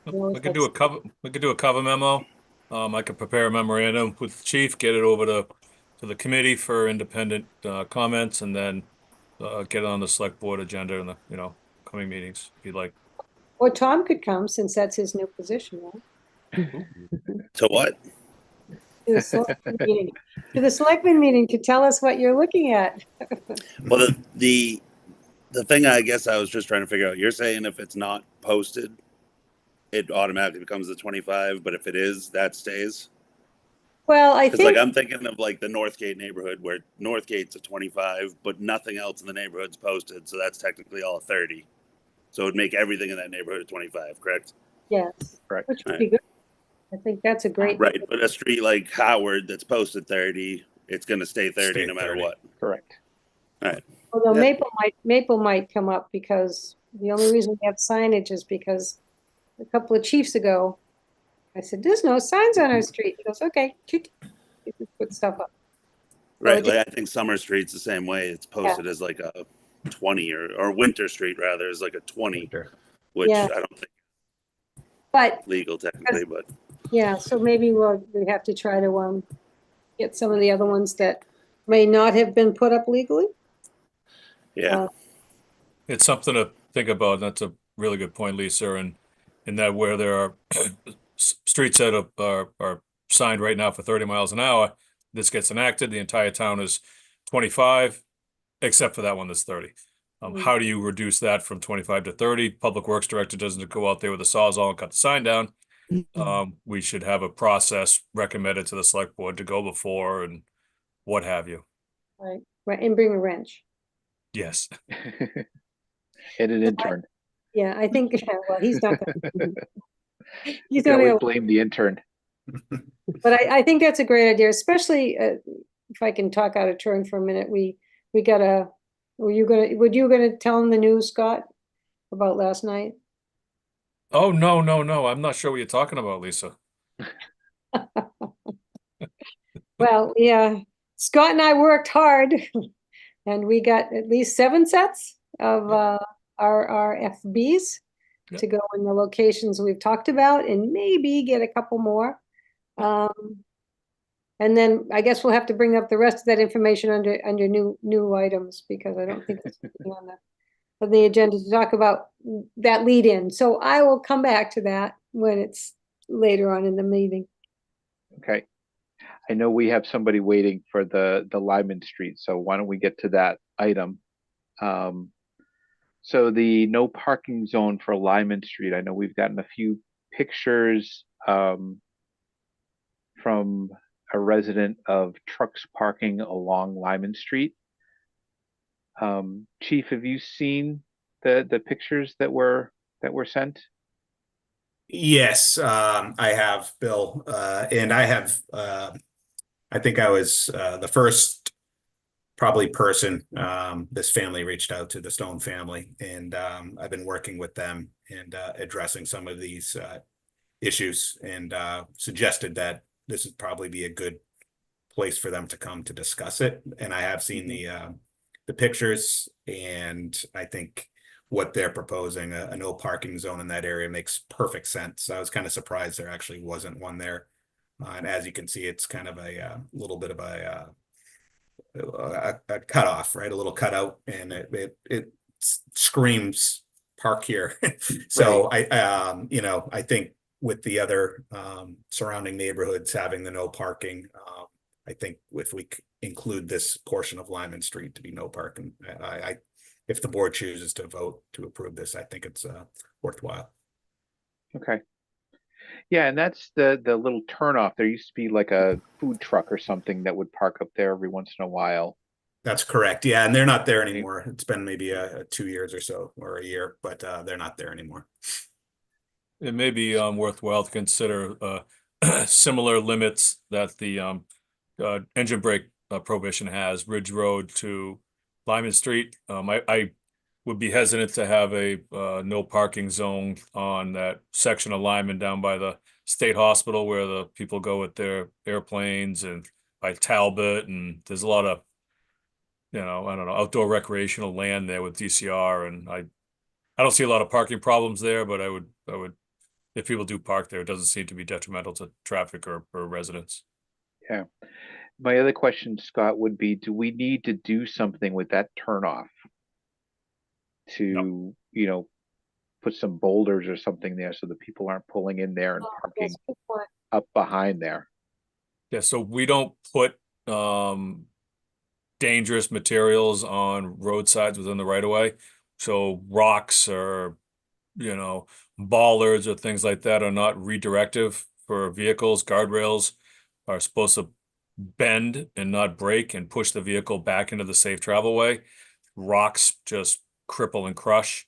S1: We could do a cover memo. I could prepare a memorandum with the chief, get it over to the committee for independent comments, and then get it on the select board agenda in the, you know, coming meetings, if you'd like.
S7: Or Tom could come, since that's his new position, right?
S5: To what?
S7: To the selectmen meeting. To the selectmen meeting to tell us what you're looking at.
S5: Well, the thing I guess I was just trying to figure out, you're saying if it's not posted, it automatically becomes the 25, but if it is, that stays?
S7: Well, I
S5: Because
S7: think,
S5: like I'm thinking of like the Northgate neighborhood where Northgate's a 25, but nothing else in the neighborhood's posted, so that's technically all 30. So it would make everything in that neighborhood a 25, correct?
S7: yes,
S2: Right.
S7: which would be good. I think that's a great.
S5: Right, but a street like Howard that's posted 30, it's going to stay 30
S4: Stay
S5: no matter
S4: 30.
S5: what.
S2: Correct.
S5: All right.
S7: Although
S5: Yeah.
S7: Maple might come up, because the only reason we have signage is because a couple of chiefs ago, I said, there's no signs on our street. He goes, okay, you just put stuff up.
S5: Right, like I think Summer Street's the same way. It's posted as like a 20 or Winter Street rather is like a 20, which
S7: Yeah.
S5: I don't think
S7: But,
S5: legal technically, but
S7: yeah, so maybe we have to try to get some of the other ones that may not have been put up legally.
S5: yeah.
S1: It's something to think about. And that's a really good point, Lisa. And in that where there are streets that are signed right now for 30 miles an hour, this gets enacted, the entire town is 25, except for that one that's 30. How do you reduce that from 25 to 30? Public Works Director doesn't go out there with a sawzall and cut the sign down. We should have a process recommended to the select board to go before and what have you.
S7: Right, right, and bring a wrench.
S1: Yes.
S2: And an intern.
S7: Yeah, I think, well, he's not gonna,
S2: You
S7: he's
S2: can
S7: gonna,
S2: always blame the intern.
S7: but I think that's a great idea, especially, if I can talk out of turn for a minute, we gotta, were you gonna tell him the news, Scott, about last night?
S1: Oh, no, no, no. I'm not sure what you're talking about, Lisa.
S7: Well, yeah, Scott and I worked hard and we got at least 7 sets of our FBs
S1: Yep.
S7: to go in the locations we've talked about and maybe get a couple more. And then I guess we'll have to bring up the rest of that information under new items because I don't think it's on the agenda to talk about that lead in. So I will come back to that when it's later on in the meeting.
S2: Okay. I know we have somebody waiting for the Lyman Street, so why don't we get to that item? So the no parking zone for Lyman Street, I know we've gotten a few pictures from a resident of trucks parking along Lyman Street. Chief, have you seen the pictures that were sent?
S4: Yes, I have, Bill, and I have, I think I was the first probably person this family reached out to, the Stone family, and I've been working with them and addressing some of these issues and suggested that this would probably be a good place for them to come to discuss it. And I have seen the pictures, and I think what they're proposing, a no parking zone in that area, makes perfect sense. I was kind of surprised there actually wasn't one there. And as you can see, it's kind of a little bit of a cutoff, right? A little cutout, and it screams park here. So I I think with the other surrounding neighborhoods having the no parking, I think if we include this portion of Lyman Street to be no parking, if the board chooses to vote to approve this, I think it's worthwhile.
S2: Okay. Yeah, and that's the little turnoff. There used to be like a food truck or something that would park up there every once in a while.
S4: That's correct. Yeah, and they're not there anymore. It's been maybe 2 years or so, or a year, but they're not there anymore.
S1: It may be worthwhile to consider similar limits that the engine brake prohibition has, Ridge Road to Lyman Street. I would be hesitant to have a no parking zone on that section of Lyman down by the state hospital where the people go with their airplanes, and by Talbot, and there's a lot of, I don't know, outdoor recreational land there with DCR, and I don't see a lot of parking problems there, but I would, if people do park there, it doesn't seem to be detrimental to traffic or residents.
S2: Yeah. My other question, Scott, would be, do we need to do something with that turnoff to, put some boulders or something there so that people aren't pulling in there and parking
S7: That's a good point.
S2: up behind there?
S1: Yeah, so we don't put dangerous materials on roadsides within the right of way. So rocks or, bollards or things like that are not redirective for vehicles. Guardrails are supposed to bend and not break and push the vehicle back into the safe travel way. Rocks just cripple and crush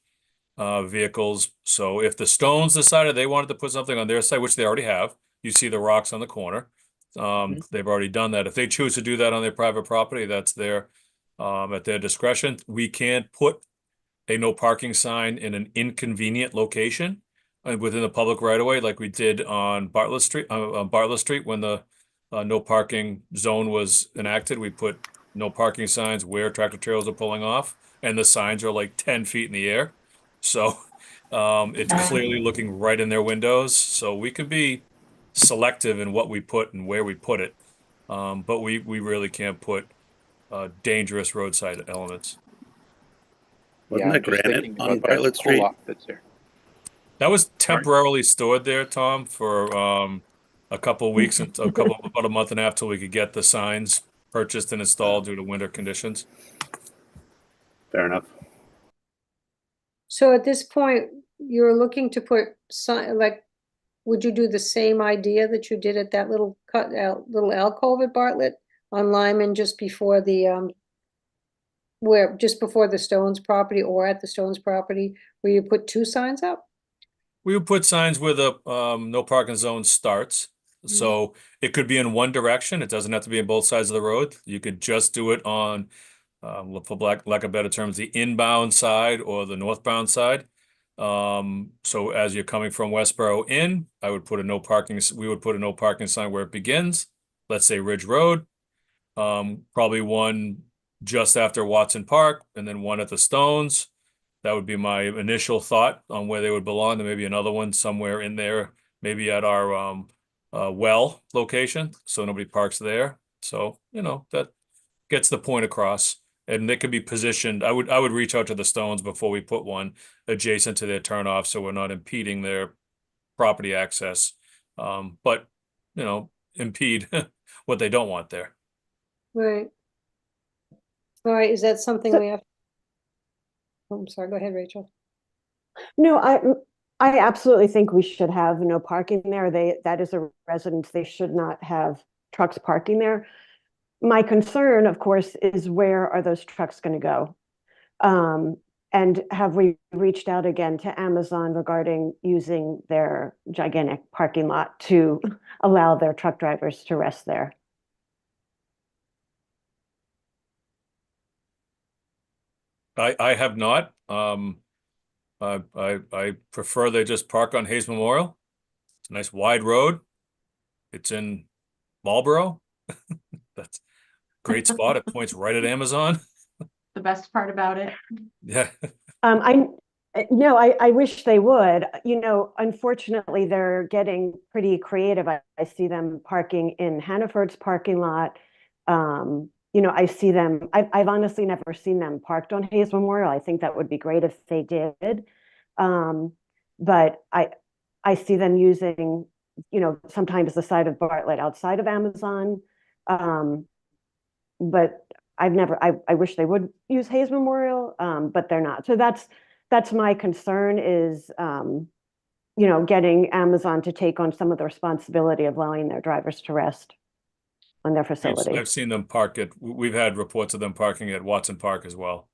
S1: vehicles. So if the Stones decided they wanted to put something on their side, which they already have, you see the rocks on the corner. They've already done that. If they choose to do that on their private property, that's at their discretion. We can't put a no parking sign in an inconvenient location within the public right of way, like we did on Bartlett Street, when the no parking zone was enacted. We put no parking signs where tractor trailers are pulling off, and the signs are like 10 feet in the air. So it's clearly looking right in their windows. So we can be selective in what we put and where we put it. But we really can't put dangerous roadside elements.
S5: Wasn't
S2: Yeah,
S5: that
S2: I'm just
S5: granite
S2: thinking
S5: on
S2: about that
S5: Bartlett Street?
S2: pull-off that's there.
S1: That was temporarily stored there, Tom, for a couple of weeks, and about a month and a half till we could get the signs purchased and installed due to winter conditions.
S5: Fair enough.
S7: So at this point, you're looking to put sign, like, would you do the same idea that you did at that little cut out, little alcove at Bartlett on Lyman just before the, where, just before the Stones property or at the Stones property, where you put two signs up?
S1: We would put signs where the no parking zone starts. So it could be in one direction. It doesn't have to be on both sides of the road. You could just do it on, for lack of better terms, the inbound side or the northbound side. So as you're coming from Westboro in, I would put a no parking, we would put a no parking sign where it begins, let's say Ridge Road. Probably one just after Watson Park and then one at the Stones. That would be my initial thought on where they would belong. There may be another one somewhere in there, maybe at our well location, so nobody parks there. So, that gets the point across. And they could be positioned. I would reach out to the Stones before we put one adjacent to their turnoff, so we're not impeding their property access. But impede what they don't want there.
S7: Right. All right, is that something
S3: So-
S7: we have? Oh, I'm sorry, go ahead, Rachel.
S3: No, I absolutely think we should have no parking there. That is a residence. They should not have trucks parking there. My concern, of course, is where are those trucks going to go? And have we reached out again to Amazon regarding using their gigantic parking lot to allow their truck drivers to rest there?
S1: I have not. I prefer they just park on Hayes Memorial. It's a nice wide road. It's in Marlboro. That's a great spot. It points right at Amazon.
S6: The best part about it.
S1: Yeah.
S3: I wish they would. Unfortunately, they're getting pretty creative. I see them parking in Hannaford's parking lot. I see them. I've honestly never seen them parked on Hayes Memorial. I think that would be great if they did. But I see them using, sometimes the side of Bartlett outside of Amazon. But I wish they would use Hayes Memorial, but they're not. So that's my concern is, getting Amazon to take on some of the responsibility of allowing their drivers to rest on their facility.
S1: I've seen them park at, we've had reports of them parking at Watson Park as well.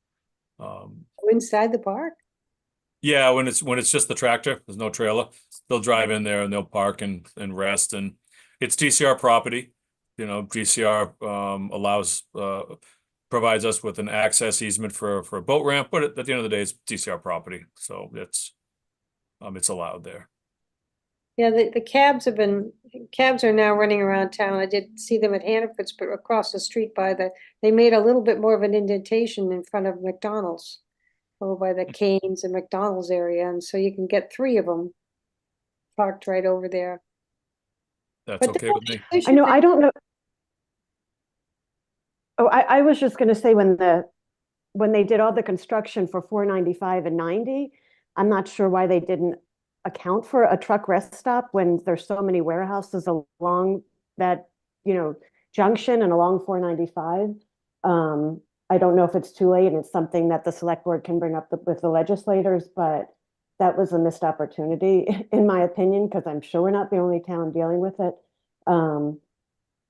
S7: Inside the park?
S1: Yeah, when it's just the tractor, there's no trailer, they'll drive in there and they'll park and rest, and it's DCR property. DCR provides us with an access easement for a boat ramp, but at the end of the day, it's DCR property, so it's allowed there.
S7: Yeah, the cabs are now running around town. I did see them at Hannaford's, but across the street they made a little bit more of an indentation in front of McDonald's. Over by the Canes and McDonald's area, and so you can get three of them parked right over there.
S1: That's
S7: But
S1: okay with me.
S3: I know, I don't know. Oh, I was just going to say when they did all the construction for 495 and 90, I'm not sure why they didn't account for a truck rest stop when there's so many warehouses along that, junction and along 495. I don't know if it's too late and it's something that the select board can bring up with the legislators, but that was a missed opportunity, in my opinion, because I'm sure we're not the only town dealing with it.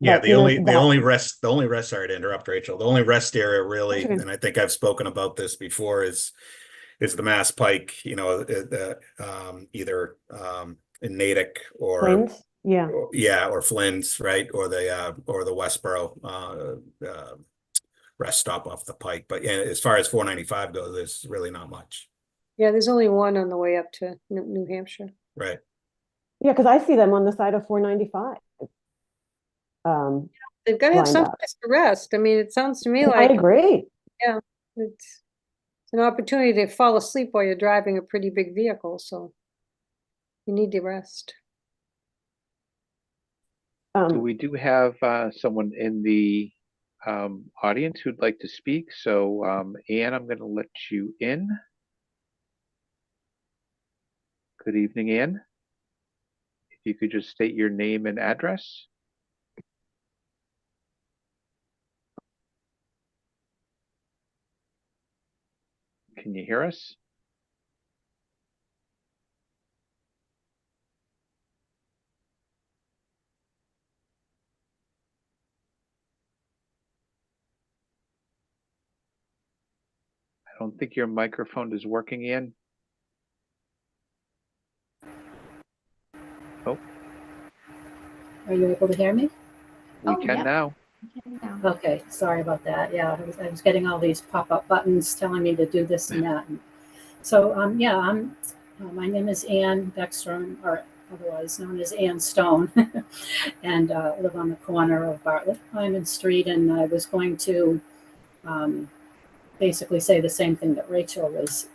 S4: Yeah,
S3: But,
S4: the only rest, sorry to interrupt, Rachel. The only rest area really,
S3: Okay.
S4: and I think I've spoken about this before, is the Mass Pike, either in Natick or
S3: Flynn's, yeah.
S4: or Flynn's, right? Or the Westboro rest stop off the Pike. But yeah, as far as 495 goes, there's really not much.
S7: Yeah, there's only one on the way up to New Hampshire.
S4: Right.
S3: Yeah, because I see them on the side of 495.
S7: They've got to have
S3: lined
S7: some
S3: up.
S7: place to rest. I mean, it sounds to me
S3: I
S7: like
S3: agree.
S7: it's an opportunity to fall asleep while you're driving a pretty big vehicle, so you need to rest.
S2: So we do have someone in the audience who'd like to speak. So Anne, I'm going to let you in. Good evening, Anne. If you could just state your name and address. Can you hear us? don't think your microphone is working, Ian. Oh,
S7: Are you able to hear me?
S2: we
S6: Oh,
S2: can
S6: yeah.
S2: now.
S6: Yeah.
S7: Okay, sorry about that. Yeah, I was getting all these pop-up buttons telling me to do this and that. So, yeah, my name is Ann Beckstrom, or otherwise known as Ann Stone, and live on the corner of Bartlett Hyman Street. And I was going to um, basically say the same thing that Rachel was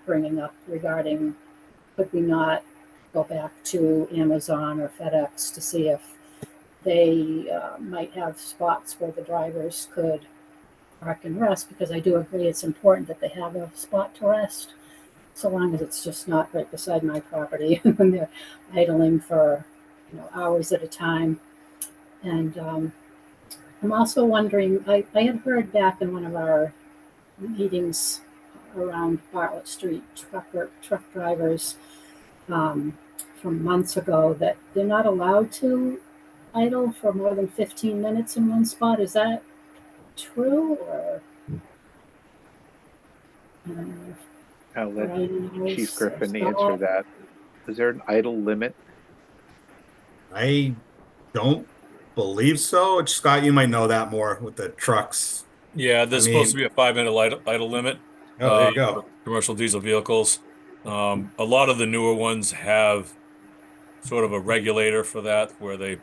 S7: bringing up regarding could we not go back to Amazon or FedEx to see if they might have spots where the drivers could park and rest, because I do agree it's important that they have a spot to rest, so long as it's just not right beside my property when they're idling for hours at a time. And I'm also wondering, I had heard back in one of our meetings around Bartlett Street, truck drivers from months ago, that they're not allowed to idle for more than 15 minutes in one spot. Is that true, or I don't know
S2: I'll let
S7: if
S2: Chief
S7: Brian
S2: Griffin
S7: knows,
S2: answer that. Is there an idle limit?
S4: I don't believe so. Scott, you might know that more with the trucks.
S1: Yeah,
S4: I
S1: there's supposed to
S4: mean,
S1: be a 5-minute idle limit
S4: oh, there you
S1: for
S4: go.
S1: commercial diesel vehicles. A lot of the newer ones have sort of a regulator for that, where they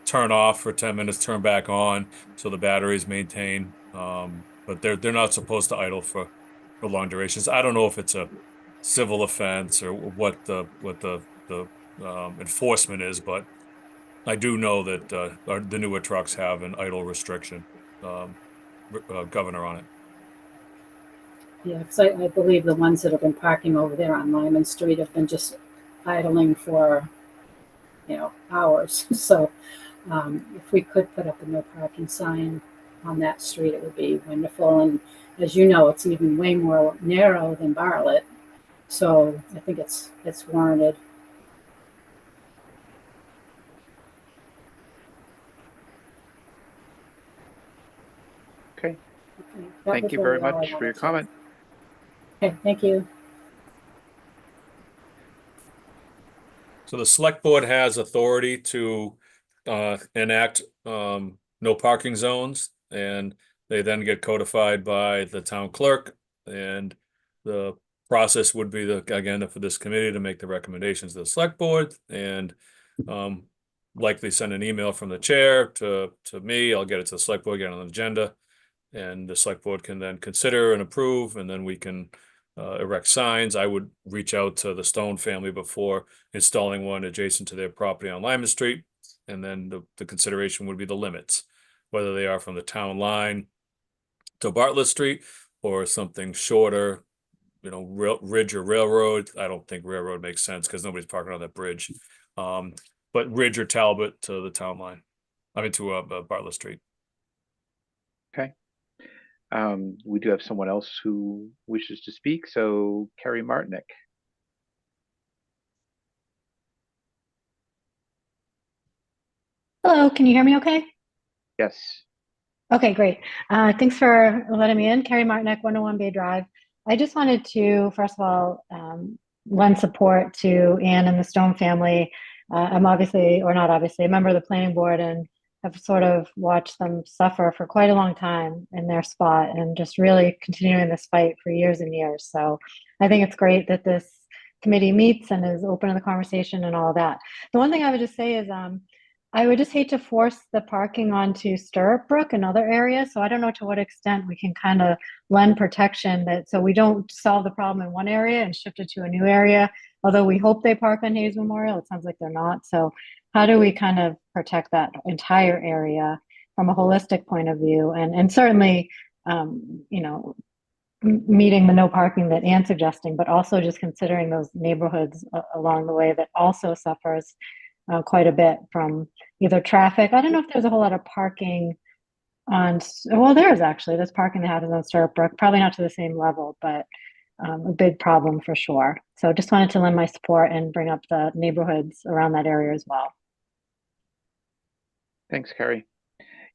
S1: turn off for 10 minutes, turn back on, so the batteries maintain. But they're not supposed to idle for long durations. I don't know if it's a civil offense or what the enforcement is, but I do know that the newer trucks have an idle restriction governor on it.
S7: Yeah, because I believe the ones that have been parking over there on Lyman Street have been just idling for, hours. So if we could put up a no parking sign on that street, it would be wonderful. And as you know, it's even way more narrow than Bartlett. So I think it's warranted.
S2: Okay,
S7: Okay, that
S2: thank
S7: was
S2: you very
S7: really all I
S2: much for your
S7: wanted to.
S2: comment.
S7: Okay, thank you.
S1: So the select board has authority to enact no parking zones, and they then get codified by the town clerk. And the process would be again for this committee to make the recommendations to the select board, and likely send an email from the chair to me. I'll get it to the select board, get it on the agenda, and the select board can then consider and approve, and then we can erect signs. I would reach out to the Stone family before installing one adjacent to their property on Lyman Street. And then the consideration would be the limits, whether they are from the town line to Bartlett Street or something shorter, Ridge or Railroad. I don't think Railroad makes sense because nobody's parking on that bridge. But Ridge or Talbot to the town line, to Bartlett Street.
S2: Okay. We do have someone else who wishes to speak. So Carrie Martinick.
S8: Hello, can you hear me okay?
S2: Yes.
S8: Okay, great. Thanks for letting me in. Carrie Martinick, 101 Bay Drive. I just wanted to, first of all, lend support to Anne and the Stone family. I'm obviously, or not obviously, a member of the planning board and have sort of watched them suffer for quite a long time in their spot and just really continuing this fight for years and years. So I think it's great that this committee meets and is open to the conversation and all that. The one thing I would just say is, I would just hate to force the parking onto Stirrup Brook and other areas. So I don't know to what extent we can kind of lend protection so we don't solve the problem in one area and shift it to a new area. Although we hope they park on Hayes Memorial, it sounds like they're not. So how do we kind of protect that entire area from a holistic point of view? And certainly, meeting the no parking that Anne's suggesting, but also just considering those neighborhoods along the way that also suffers quite a bit from either traffic. I don't know if there's a whole lot of parking there's parking that happens on Stirrup Brook, probably not to the same level, but a big problem for sure. So just wanted to lend my support and bring up the neighborhoods around that area as well.
S2: Thanks, Carrie.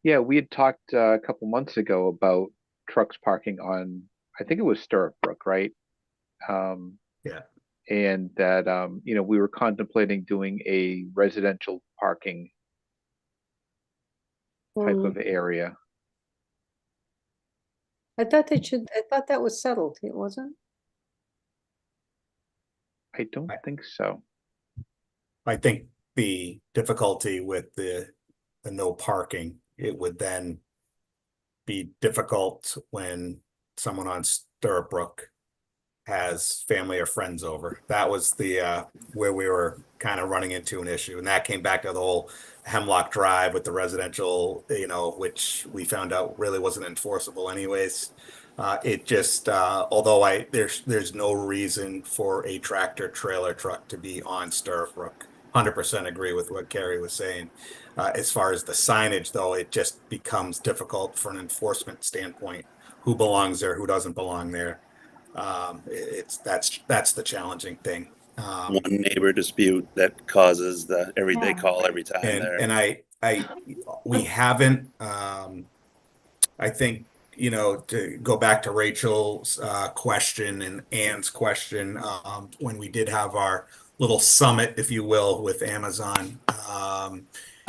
S2: Yeah, we had talked a couple months ago about trucks parking on I think it was Stirrup Brook, right?
S4: Yeah.
S2: And that, you know, we were contemplating doing a residential parking type of area.
S7: I thought that was settled, it wasn't?
S2: I don't think so.
S4: I think the difficulty with the no parking, it would then be difficult when someone on Stirrup Brook has family or friends over. That was the where we were kind of running into an issue, and that came back to the whole Hemlock Drive with the residential, you know, which we found out really wasn't enforceable anyways. It just although there's no reason for a tractor trailer truck to be on Stirrup Brook. 100% agree with what Carrie was saying. As far as the signage, though, it just becomes difficult for an enforcement standpoint. Who belongs there? Who doesn't belong there? That's the challenging thing.
S5: One neighbor dispute that causes the everyday
S8: Yeah.
S5: call every time
S4: And
S5: there.
S4: we haven't I think, you know, to go back to Rachel's question and Ann's question, when we did have our little summit, if you will, with Amazon,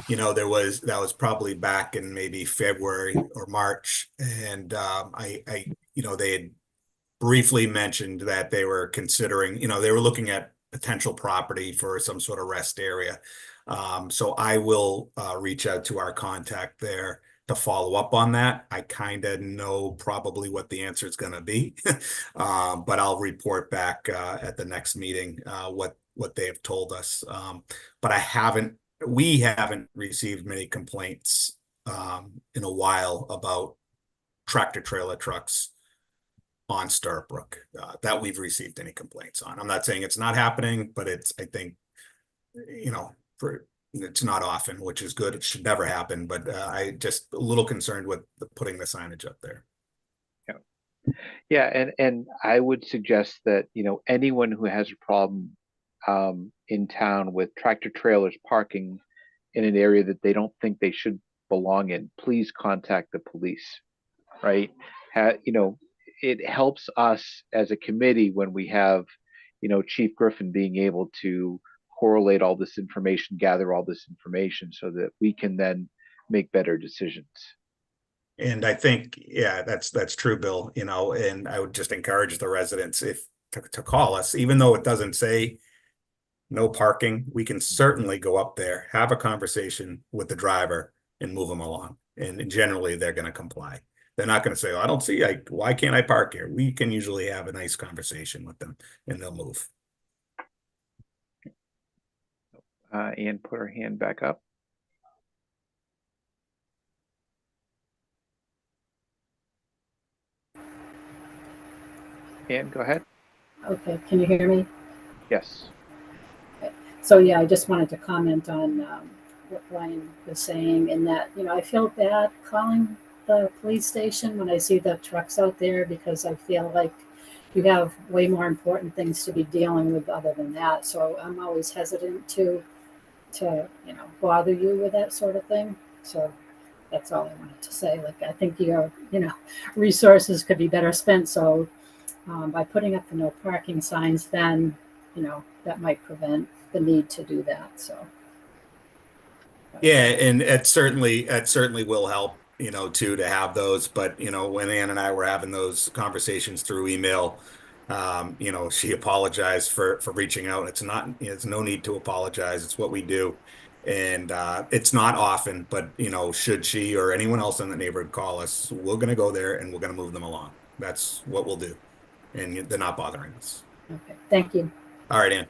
S4: you know, that was probably back in maybe February or March, and you know, they had briefly mentioned that they were considering, you know, they were looking at potential property for some sort of rest area. So I will reach out to our contact there to follow up on that. I kind of know probably what the answer is going to be, but I'll report back at the next meeting what they have told us. But we haven't received many complaints in a while about tractor trailer trucks on Stirrup Brook that we've received any complaints on. I'm not saying it's not happening, but I think, you know, it's not often, which is good. It should never happen, but I just a little concerned with putting the signage up there.
S2: Yeah, and I would suggest that, you know, anyone who has a problem in town with tractor trailers parking in an area that they don't think they should belong in, please contact the police, right? You know, it helps us as a committee when we have, you know, Chief Griffin being able to correlate all this information, gather all this information so that we can then make better decisions.
S4: And I think, yeah, that's true, Bill, you know, and I would just encourage the residents to call us, even though it doesn't say no parking, we can certainly go up there, have a conversation with the driver and move them along. And generally they're going to comply. They're not going to say, oh, I don't see, why can't I park here? We can usually have a nice conversation with them and they'll move.
S2: Ann put her hand back up. Ann, go ahead.
S9: Okay, can you hear me?
S2: Yes.
S9: Okay. So yeah, I just wanted to comment on what Ryan was saying, in that, you know, I feel bad calling the police station when I see the trucks out there, because I feel like you have way more important things to be dealing with other than that. So I'm always hesitant to you know, bother you with that sort of thing. So that's all I wanted to say. Like, I think your, you know, resources could be better spent. So by putting up the no parking signs, then, you know, that might prevent the need to do that. So
S4: yeah, and it certainly will help, you know, too, to have those. But, you know, when Ann and I were having those conversations through email, you know, she apologized for reaching out. It's no need to apologize. It's what we do. And it's not often, but, you know, should she or anyone else in the neighborhood call us, we're going to go there and we're going to move them along. That's what we'll do. And they're not bothering us.
S9: okay, thank you.
S4: All right, Ann.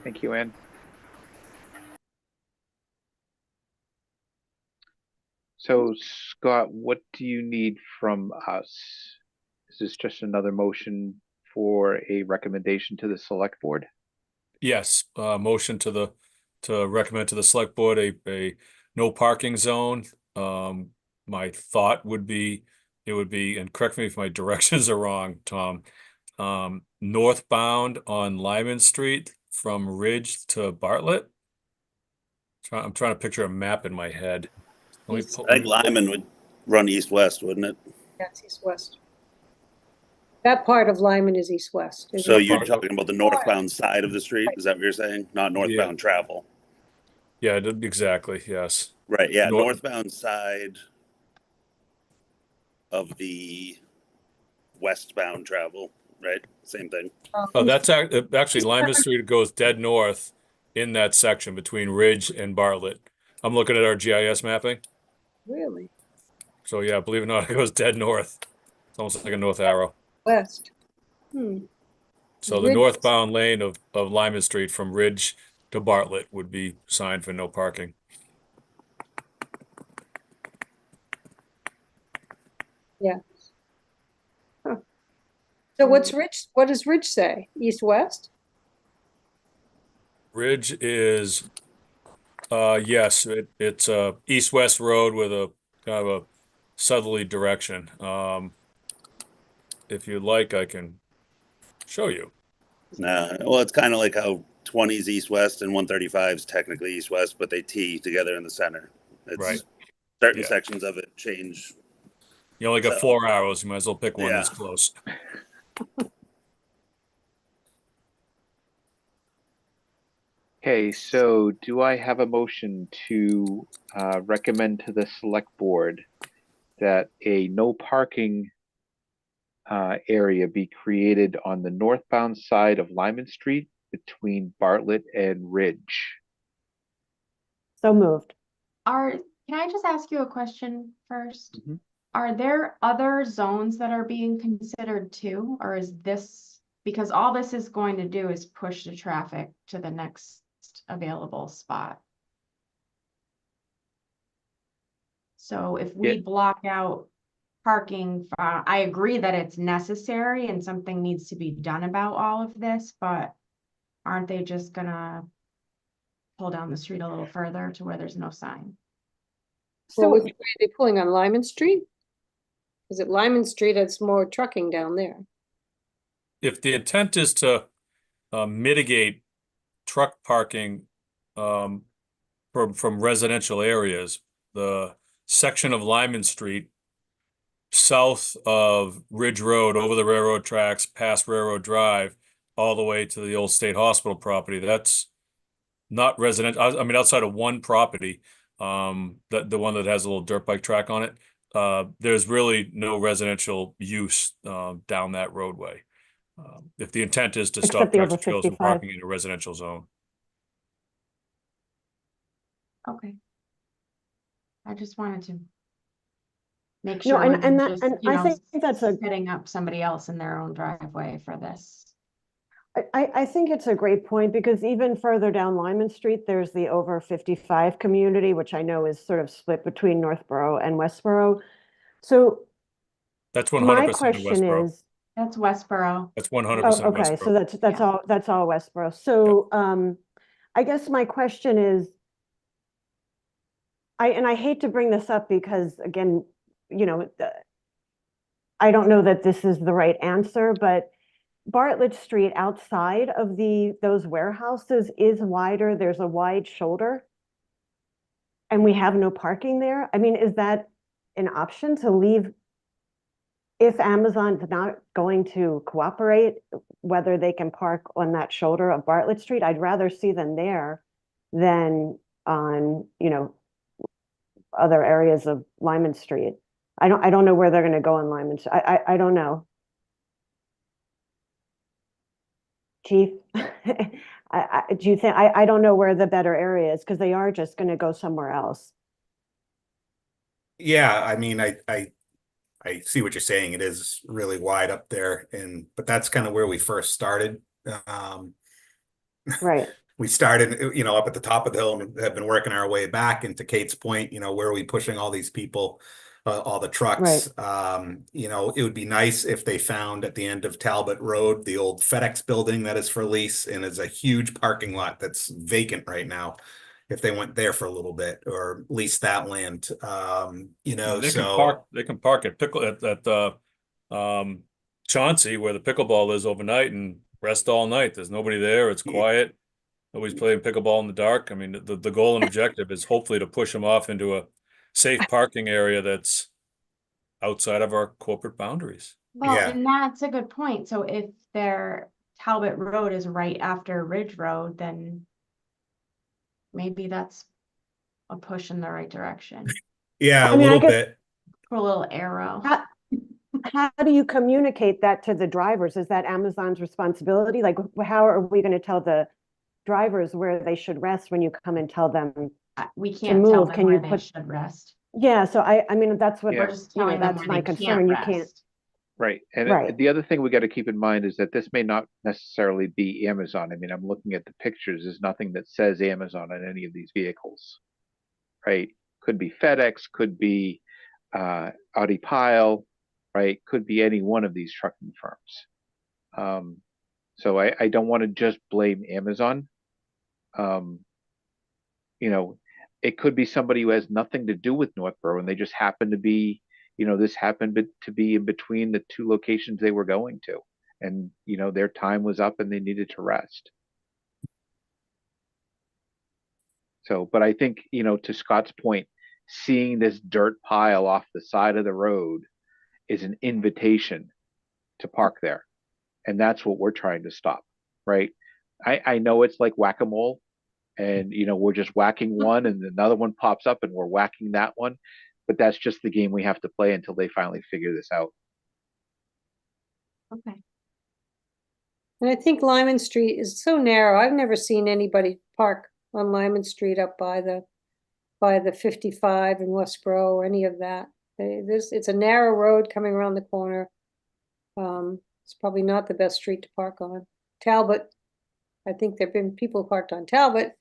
S2: Thank you, Ann. So, Scott, what do you need from us? Is this just another motion for a recommendation to the select board?
S1: Yes, motion to recommend to the select board a no parking zone. My thought would be, it would be, and correct me if my directions are wrong, Tom, northbound on Lyman Street from Ridge to Bartlett. I'm trying to picture a map in my head.
S5: I think Lyman would run east-west, wouldn't it?
S7: That's east-west. That part of Lyman is east-west. isn't
S5: So
S7: it?
S5: you're talking about the northbound side of the street? Is that what you're saying? Not northbound travel?
S1: Yeah, exactly, yes.
S5: Right, yeah,
S1: North-
S5: northbound side of the westbound travel, right? Same thing.
S1: Oh, that's actually Lyman Street goes dead north in that section between Ridge and Bartlett. I'm looking at our GIS mapping.
S7: Really?
S1: So yeah, believe it or not, it goes dead north. It's almost like a north arrow.
S7: West. Hmm.
S1: So the
S7: Ridge-
S1: northbound lane of Lyman Street from Ridge to Bartlett would be signed for no parking.
S7: Yeah. Huh. So what does Ridge say? East-west?
S1: Ridge is, yes, it's a east-west road with a kind of a southerly direction. If you'd like, I can show you.
S5: Nah, well, it's kind of like how 20 is east-west and 135 is technically east-west, but they tee together in the center. It's
S1: Right.
S5: certain
S1: Yeah.
S5: sections of it change.
S1: You only got
S5: So-
S1: 4 arrows. You might as well pick one
S5: Yeah.
S1: that's close.
S2: Okay, so do I have a motion to recommend to the select board that a no parking area be created on the northbound side of Lyman Street between Bartlett and Ridge?
S3: So moved.
S6: Can I just ask you a question first?
S2: Mhm.
S6: Are there other zones that are being considered too, or is this, because all this is going to do is push the traffic to the next available spot? So if we
S2: Yeah.
S6: block out parking, I agree that it's necessary and something needs to be done about all of this, but aren't they just gonna pull down the street a little further to where there's no sign?
S7: Well,
S3: So
S7: which way are they pulling on Lyman Street? Is it Lyman Street? It's more trucking down there.
S1: If the intent is to mitigate truck parking from residential areas, the section of Lyman Street south of Ridge Road, over the railroad tracks, past Railroad Drive, all the way to the old state hospital property, that's not residential. I mean, outside of one property, the one that has a little dirt bike track on it, there's really no residential use down that roadway. If the intent is to
S3: Except
S1: stop
S3: the
S1: tractor
S3: over
S1: trailers from
S3: 55.
S1: parking in a residential zone.
S6: Okay. I just wanted to make
S3: No,
S6: sure we
S3: and
S6: didn't
S3: that,
S6: just,
S3: and
S6: you
S3: I
S6: know,
S3: think that's a,
S6: setting up somebody else in their own driveway for this.
S3: I think it's a great point, because even further down Lyman Street, there's the over 55 community, which I know is sort of split between Northborough and Westborough. So
S1: That's
S3: my
S1: 100%
S3: question
S1: Westboro.
S3: is,
S6: That's Westboro.
S1: That's
S3: oh,
S1: 100%
S3: okay, so
S1: Westboro.
S3: that's
S6: Yeah.
S3: that's all Westboro. So I guess my question is, I hate to bring this up because, again, you know, I don't know that this is the right answer, but Bartlett Street outside of those warehouses is wider. There's a wide shoulder. And we have no parking there. I mean, is that an option to leave? If Amazon's not going to cooperate, whether they can park on that shoulder of Bartlett Street, I'd rather see them there than on, you know, other areas of Lyman Street. I don't know where they're going to go on Lyman. I don't know. Chief, do you think, I don't know where the better area is, because they are just going to go somewhere else.
S4: Yeah, I mean, I see what you're saying. It is really wide up there, but that's kind of where we first started.
S3: Right.
S4: We started, you know, up at the top of the hill and have been working our way back. And to Kate's point, you know, where are we pushing all these people, all the trucks? You know, it would be nice if they found at the end of Talbot Road, the old FedEx building that is for lease and is a huge parking lot that's vacant right now. If they went there for a little bit or lease that land, you know,
S1: They
S4: so.
S1: can park at Chauncey, where the pickleball is, overnight and rest all night. There's nobody there. It's quiet. Nobody's playing pickleball in the dark. I mean, the goal and objective is hopefully to push them off into a safe parking area that's outside of our corporate boundaries.
S6: Well,
S4: Yeah.
S6: and that's a good point. So if their Talbot Road is right after Ridge Road, then maybe that's a push in the right direction.
S4: Yeah,
S3: I
S4: a
S3: mean, I
S4: little
S3: guess-
S4: bit.
S6: Put a little arrow.
S3: How do you communicate that to the drivers? Is that Amazon's responsibility? Like, how are we going to tell the drivers where they should rest when you come and tell them?
S6: We can't tell
S3: move,
S6: them
S3: can
S6: where
S3: you
S6: they
S3: put-
S6: should rest.
S3: Yeah, so I mean, that's what,
S2: Yeah.
S6: We're just
S3: you know,
S6: telling them
S3: that's
S6: where
S3: my
S6: they
S3: concern.
S6: can't
S3: You can't,
S6: rest.
S2: Right. And
S3: Right.
S2: the other thing we got to keep in mind is that this may not necessarily be Amazon. I mean, I'm looking at the pictures. There's nothing that says Amazon on any of these vehicles, right? Could be FedEx, could be Audi Pile, right? Could be any one of these trucking firms. So I don't want to just blame Amazon. You know, it could be somebody who has nothing to do with Northborough and they just happen to be, you know, this happened to be in between the two locations they were going to. And, you know, their time was up and they needed to rest. So, but I think, you know, to Scott's point, seeing this dirt pile off the side of the road is an invitation to park there. And that's what we're trying to stop, right? I know it's like whack-a-mole and, you know, we're just whacking one and another one pops up and we're whacking that one. But that's just the game we have to play until they finally figure this out.
S6: Okay.
S7: And I think Lyman Street is so narrow. I've never seen anybody park on Lyman Street up by the 55 in Westboro or any of that. It's a narrow road coming around the corner. It's probably not the best street to park on. Talbot, I think there've been people parked on Talbot.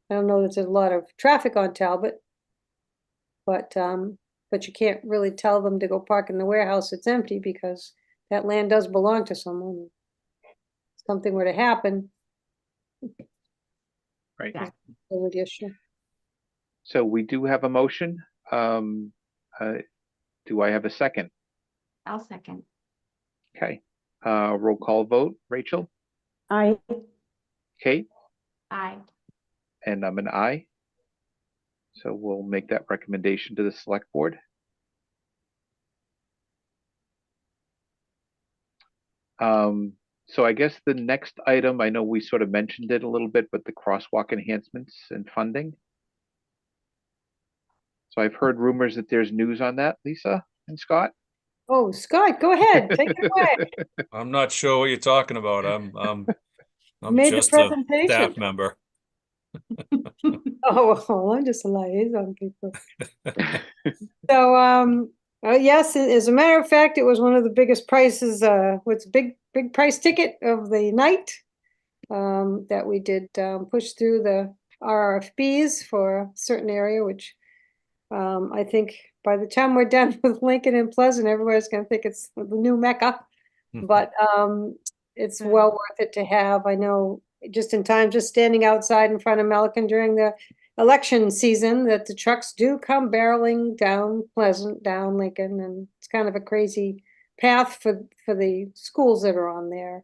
S7: I don't know that there's a lot of traffic on Talbot, but you can't really tell them to go park in the warehouse. It's empty because that land does belong to someone. If something were to happen,
S2: Right.
S6: Yeah.
S7: it would issue.
S2: So we do have a motion. Do I have a second?
S6: I'll second.
S2: Okay. Roll call vote. Rachel,
S3: I,
S2: Kate,
S6: Aye.
S2: and I'm an aye. So we'll make that recommendation to the select board. So I guess the next item, I know we sort of mentioned it a little bit, but the crosswalk enhancements and funding. So I've heard rumors that there's news on that, Lisa and Scott.
S7: Oh, Scott, go ahead, take it away.
S1: I'm not sure what you're talking about. I'm
S7: Made the
S1: just a
S7: presentation.
S1: staff member.
S7: Oh, I'm just a liaison people. So, yes, as a matter of fact, it was one of the biggest prices, what's big price ticket of the night. That we did push through the RFPs for a certain area, which I think by the time we're done with Lincoln and Pleasant, everybody's going to think it's the new Mecca. But it's well worth it to have. I know just in time, just standing outside in front of Melican during the election season, that the trucks do come barreling down Pleasant, down Lincoln, and it's kind of a crazy path for the schools that are on there.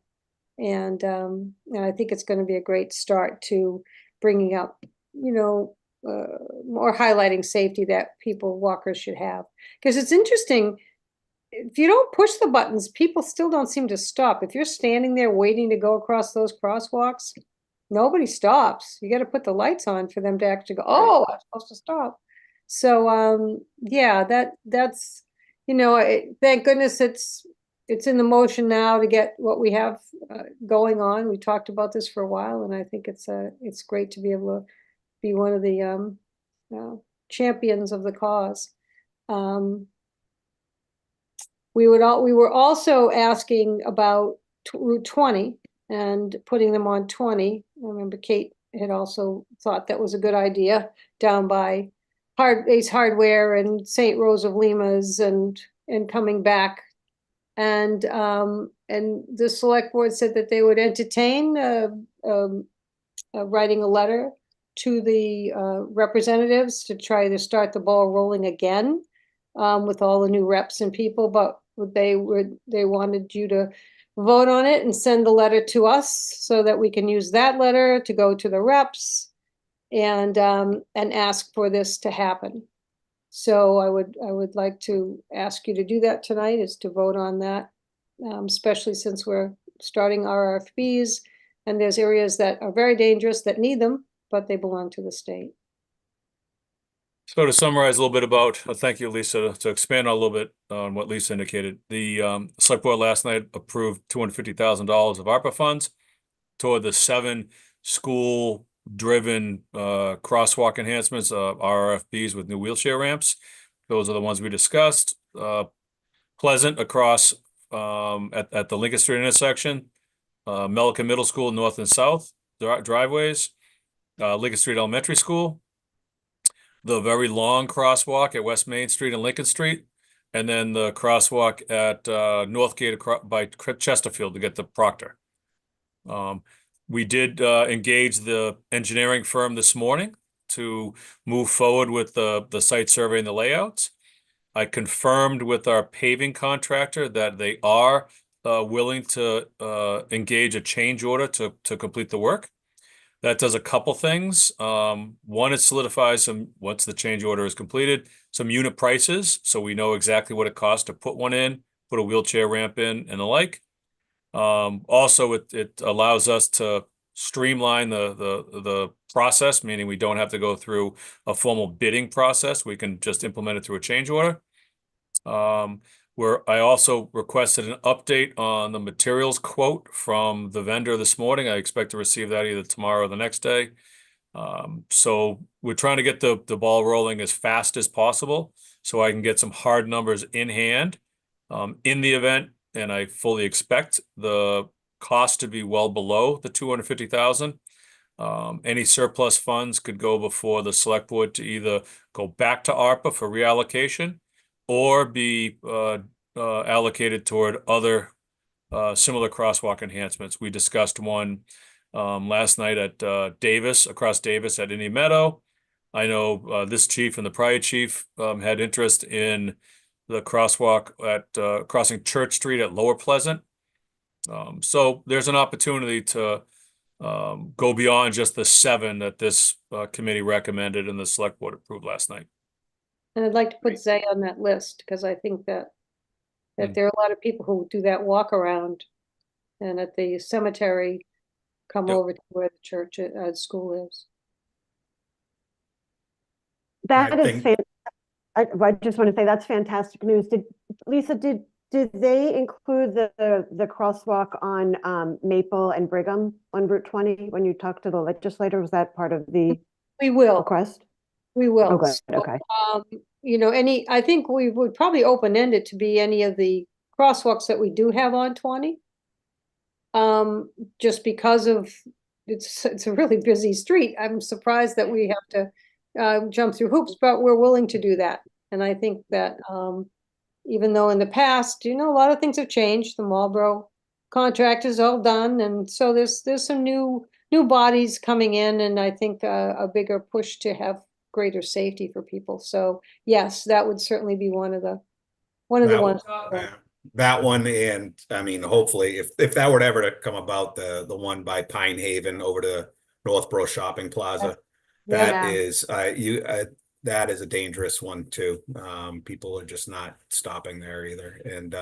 S7: And I think it's going to be a great start to bringing up, you know, more highlighting safety that walkers should have. Because it's interesting, if you don't push the buttons, people still don't seem to stop. If you're standing there waiting to go across those crosswalks, nobody stops. You got to put the lights on for them to actually go, oh, I'm supposed to stop. So yeah, that's, you know, thank goodness it's in the motion now to get what we have going on. We talked about this for a while, and I think it's great to be able to be one of the champions of the cause. We were also asking about Route 20 and putting them on 20. I remember Kate had also thought that was a good idea down by Ace Hardware and St. Rose of Lima's and coming back. And the select board said that they would entertain writing a letter to the representatives to try to start the ball rolling again with all the new reps and people, but they wanted you to vote on it and send the letter to us so that we can use that letter to go to the reps and ask for this to happen. So I would like to ask you to do that tonight, is to vote on that especially since we're starting RFPs, and there's areas that are very dangerous that need them, but they belong to the state.
S1: So to summarize a little bit about, thank you, Lisa, to expand on a little bit on what Lisa indicated. The select board last night approved $250,000 of ARPA funds toward the 7 school-driven crosswalk enhancements, RRFBs with new wheelchair ramps. Those are the ones we discussed. Pleasant across at the Lincoln Street intersection, Millikan Middle School, north and south driveways, Lincoln Street Elementary School, the very long crosswalk at West Main Street and Lincoln Street, and then the crosswalk at Northgate by Chesterfield to get to Proctor. We did engage the engineering firm this morning to move forward with the site survey and the layouts. I confirmed with our paving contractor that they are willing to engage a change order to complete the work. That does a couple things. One, it solidifies once the change order is completed, some unit prices, so we know exactly what it costs to put one in, put a wheelchair ramp in, and the like. Also, it allows us to streamline the process, meaning we don't have to go through a formal bidding process. We can just implement it through a change order. I also requested an update on the materials quote from the vendor this morning. I expect to receive that either tomorrow or the next day. So we're trying to get the ball rolling as fast as possible so I can get some hard numbers in hand. In the event, and I fully expect the cost to be well below the $250,000. Any surplus funds could go before the select board to either go back to ARPA for reallocation or be allocated toward other similar crosswalk enhancements. We discussed one last night at Davis, across Davis at Indian Meadow. I know this chief and the prior chief had interest in the crosswalk at crossing Church Street at Lower Pleasant. So there's an opportunity to go beyond just the 7 that this committee recommended and the select board approved last night.
S7: And I'd like to put Zay on that list, because I think that there are a lot of people who do that walk around and at the cemetery come
S1: Yep.
S7: over to where the church school is.
S3: That
S4: I
S3: is
S4: think-
S3: fantastic. I just want to say that's fantastic news. Lisa, did they include the crosswalk on Maple and Brigham on Route 20 when you talked to the legislator? Was that part of the
S7: We will.
S3: request?
S7: We will.
S3: Oh, good.
S7: So,
S3: Okay.
S7: you know, I think we would probably open-end it to be any of the crosswalks that we do have on 20. Just because of, it's a really busy street. I'm surprised that we have to jump through hoops, but we're willing to do that. And I think that even though in the past, you know, a lot of things have changed, the Marlboro contract is all done. And so there's some new bodies coming in, and I think a bigger push to have greater safety for people. So yes, that would certainly be one of the ones.
S4: That one, and I mean, hopefully, if that were ever to come about, the one by Pine Haven over to Northborough Shopping Plaza, that
S6: Yeah.
S4: is that is a dangerous one too. People are just not stopping there either, and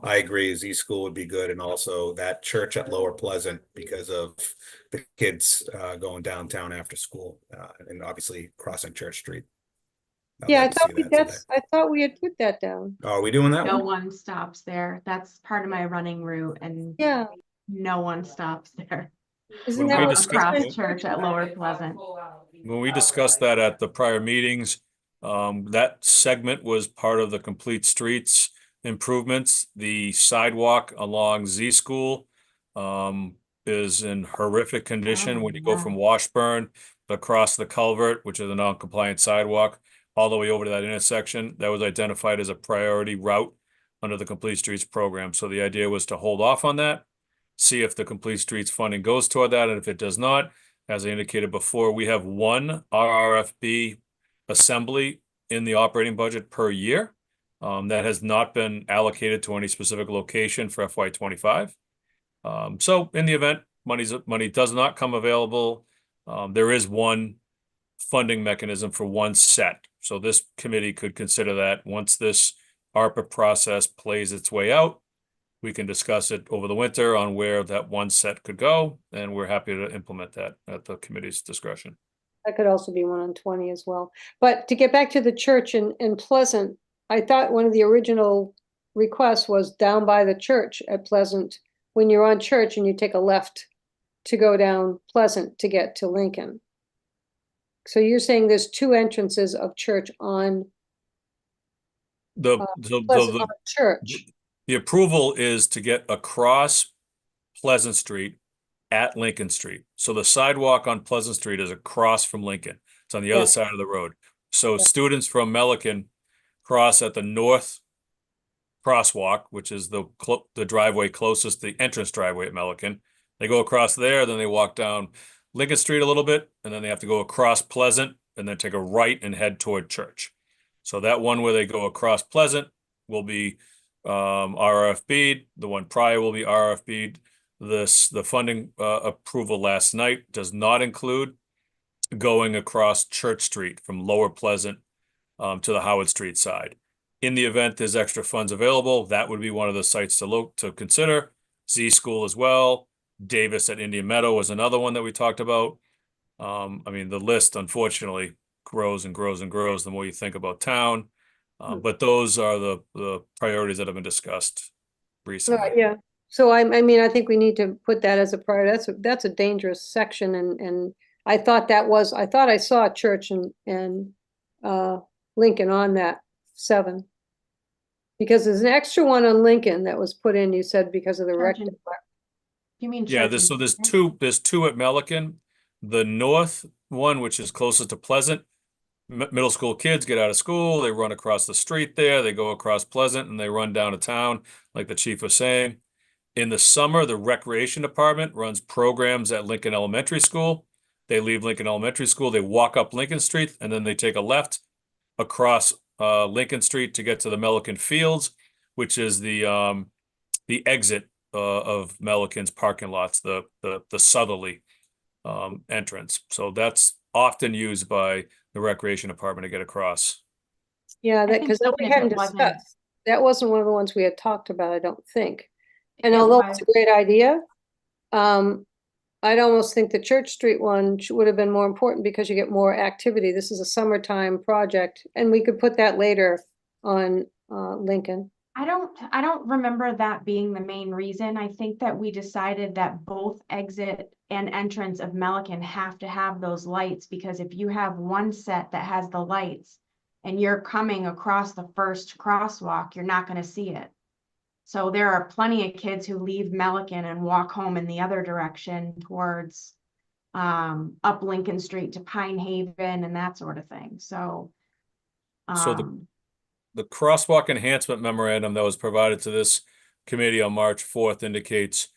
S4: I agree. Z School would be good, and also that church at Lower Pleasant because of the kids going downtown after school, and obviously crossing Church Street.
S7: Yeah,
S4: like to see that today.
S7: I thought we had put that down.
S4: Are we doing that
S6: No
S4: one?
S6: one stops there. That's part of my running route, and
S7: Yeah,
S6: no one stops there.
S7: isn't
S1: When
S7: that
S1: we
S7: what?
S1: discussed-
S6: Church at Lower Pleasant.
S1: When we discussed that at the prior meetings, that segment was part of the complete streets improvements. The sidewalk along Z School is in horrific condition
S6: Oh,
S1: when you go
S6: yeah.
S1: from Washburn across the culvert, which is a non-compliant sidewalk, all the way over to that intersection. That was identified as a priority route under the Complete Streets program. So the idea was to hold off on that, see if the Complete Streets funding goes toward that, and if it does not, as I indicated before, we have one RRFB assembly in the operating budget per year that has not been allocated to any specific location for FY25. So in the event money does not come available, there is one funding mechanism for one set. So this committee could consider that once this ARPA process plays its way out. we can discuss it over the winter on where that one set could go, and we're happy to implement that at the committee's discretion.
S7: That could also be one on 20 as well. But to get back to the church in Pleasant, I thought one of the original requests was down by the church at Pleasant, when you're on Church and you take a left to go down Pleasant to get to Lincoln. So you're saying there's two entrances of Church on Pleasant on Church.
S1: The approval is to get across Pleasant Street at Lincoln Street. So the sidewalk on Pleasant Street is across from Lincoln. It's on the
S7: Yeah.
S1: other side of the road. So
S7: Yeah.
S1: students from Melican cross at the north crosswalk, which is the driveway closest, the entrance driveway at Melican. They go across there, then they walk down Lincoln Street a little bit, and then they have to go across Pleasant and then take a right and head toward Church. So that one where they go across Pleasant will be RFB'd. The one prior will be RFB'd. The funding approval last night does not include going across Church Street from Lower Pleasant to the Howard Street side. In the event there's extra funds available, that would be one of the sites to consider. Z School as well. Davis at Indian Meadow was another one that we talked about. I mean, the list unfortunately grows and grows and grows the more you think about town. But those are the priorities that have been discussed recently.
S7: Right, yeah. So I mean, I think we need to put that as a priority. That's a dangerous section, and I thought I saw a Church and Lincoln on that 7. Because there's an extra one on Lincoln that was put in, you said, because of the rec.
S6: Church and- You mean?
S1: Yeah,
S6: Church and-
S1: there's two at Melican. The north one, which is closest to Pleasant, middle school kids get out of school, they run across the street there, they go across Pleasant and they run down to town, like the chief was saying. In the summer, the recreation department runs programs at Lincoln Elementary School. They leave Lincoln Elementary School, they walk up Lincoln Street, and then they take a left across Lincoln Street to get to the Melican Fields, which is the exit of Melican's parking lots, the southerly entrance. So that's often used by the recreation department to get across.
S7: Yeah,
S6: I
S7: that,
S6: think
S7: because
S6: so,
S7: we
S6: if it
S7: hadn't
S6: wasn't-
S7: discussed. That wasn't one of the ones we had talked about, I don't think. And
S6: It
S7: although it's
S6: was.
S7: a great idea, I'd almost think the Church Street one would have been more important because you get more activity. This is a summertime project, and we could put that later on Lincoln.
S6: I don't remember that being the main reason. I think that we decided that both exit and entrance of Melican have to have those lights, because if you have one set that has the lights and you're coming across the first crosswalk, you're not going to see it. So there are plenty of kids who leave Melican and walk home in the other direction towards up Lincoln Street to Pine Haven and that sort of thing. So
S1: The crosswalk enhancement memorandum that was provided to this committee on March 4th indicates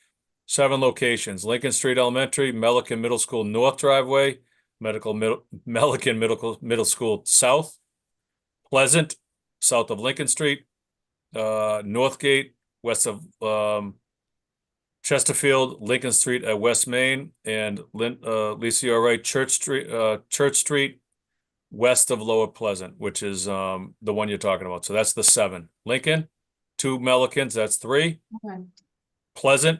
S1: 7 locations: Lincoln Street Elementary, Melican Middle School North Driveway, Melican Middle School South, Pleasant, south of Lincoln Street, Northgate, west of Chesterfield, Lincoln Street at West Main, and Lisa, you're right, Church Street, west of Lower Pleasant, which is the one you're talking about. So that's the 7. Lincoln, 2 Melicans, that's 3.
S6: okay.
S1: Pleasant,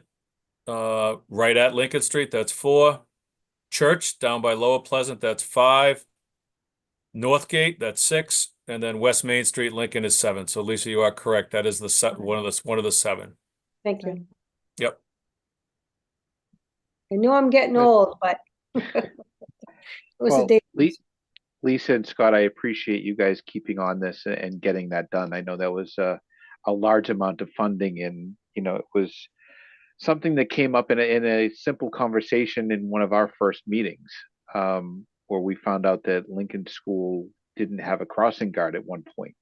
S1: right at Lincoln Street, that's 4. Church down by Lower Pleasant, that's 5. Northgate, that's 6. And then West Main Street, Lincoln is 7. So Lisa, you are correct. That is the one of the 7.
S7: Thank you.
S1: Yep.
S7: I know I'm getting
S2: Good.
S7: old, but it was a
S2: Well,
S7: day.
S2: Lisa and Scott, I appreciate you guys keeping on this and getting that done. I know that was a large amount of funding, and it was something that came up in a simple conversation in one of our first meetings, where we found out that Lincoln School didn't have a crossing guard at one point,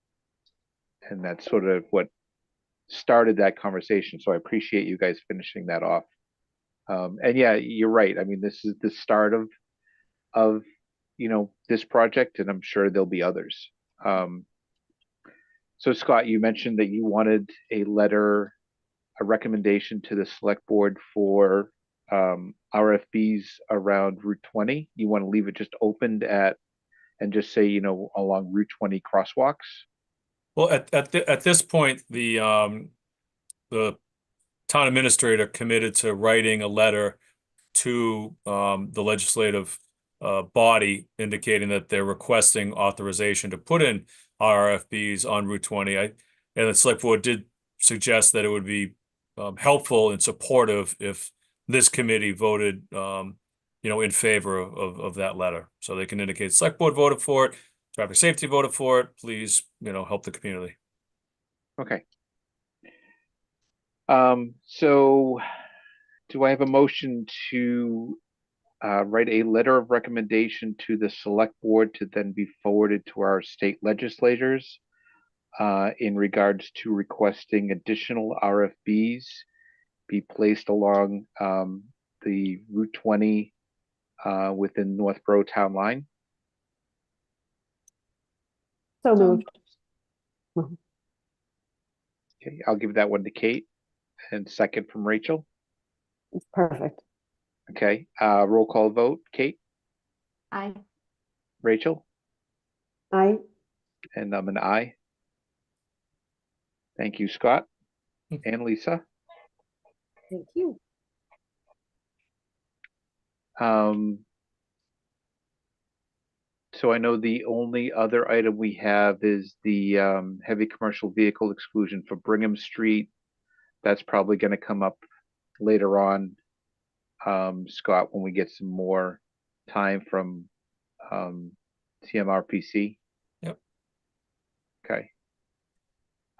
S2: and that's sort of what started that conversation. So I appreciate you guys finishing that off. And yeah, you're right. I mean, this is the start of this project, and I'm sure there'll be others. So Scott, you mentioned that you wanted a recommendation to the select board for RFBs around Route 20. You want to leave it just opened and just say, along Route 20 crosswalks?
S1: Well, at this point, the town administrator committed to writing a letter to the legislative body indicating that they're requesting authorization to put in RFBs on Route 20. And the select board did suggest that it would be helpful and supportive if this committee voted, in favor of that letter. So they can indicate select board voted for it, traffic safety voted for it. Please, help the community.
S2: Okay. So do I have a motion to write a letter of recommendation to the select board to then be forwarded to our state legislators in regards to requesting additional RFBs be placed along the Route 20 within Northborough town line?
S3: So moved.
S2: Okay, I'll give that one to Kate and second from Rachel.
S3: It's perfect.
S2: Okay, roll call vote. Kate,
S6: Aye.
S2: Rachel,
S3: Aye.
S2: and I'm an aye. Thank you, Scott and Lisa.
S7: Thank you.
S2: So I know the only other item we have is the heavy commercial vehicle exclusion for Brigham Street. That's probably going to come up later on, Scott, when we get some more time from CMRPC.
S1: Yep.
S2: Okay.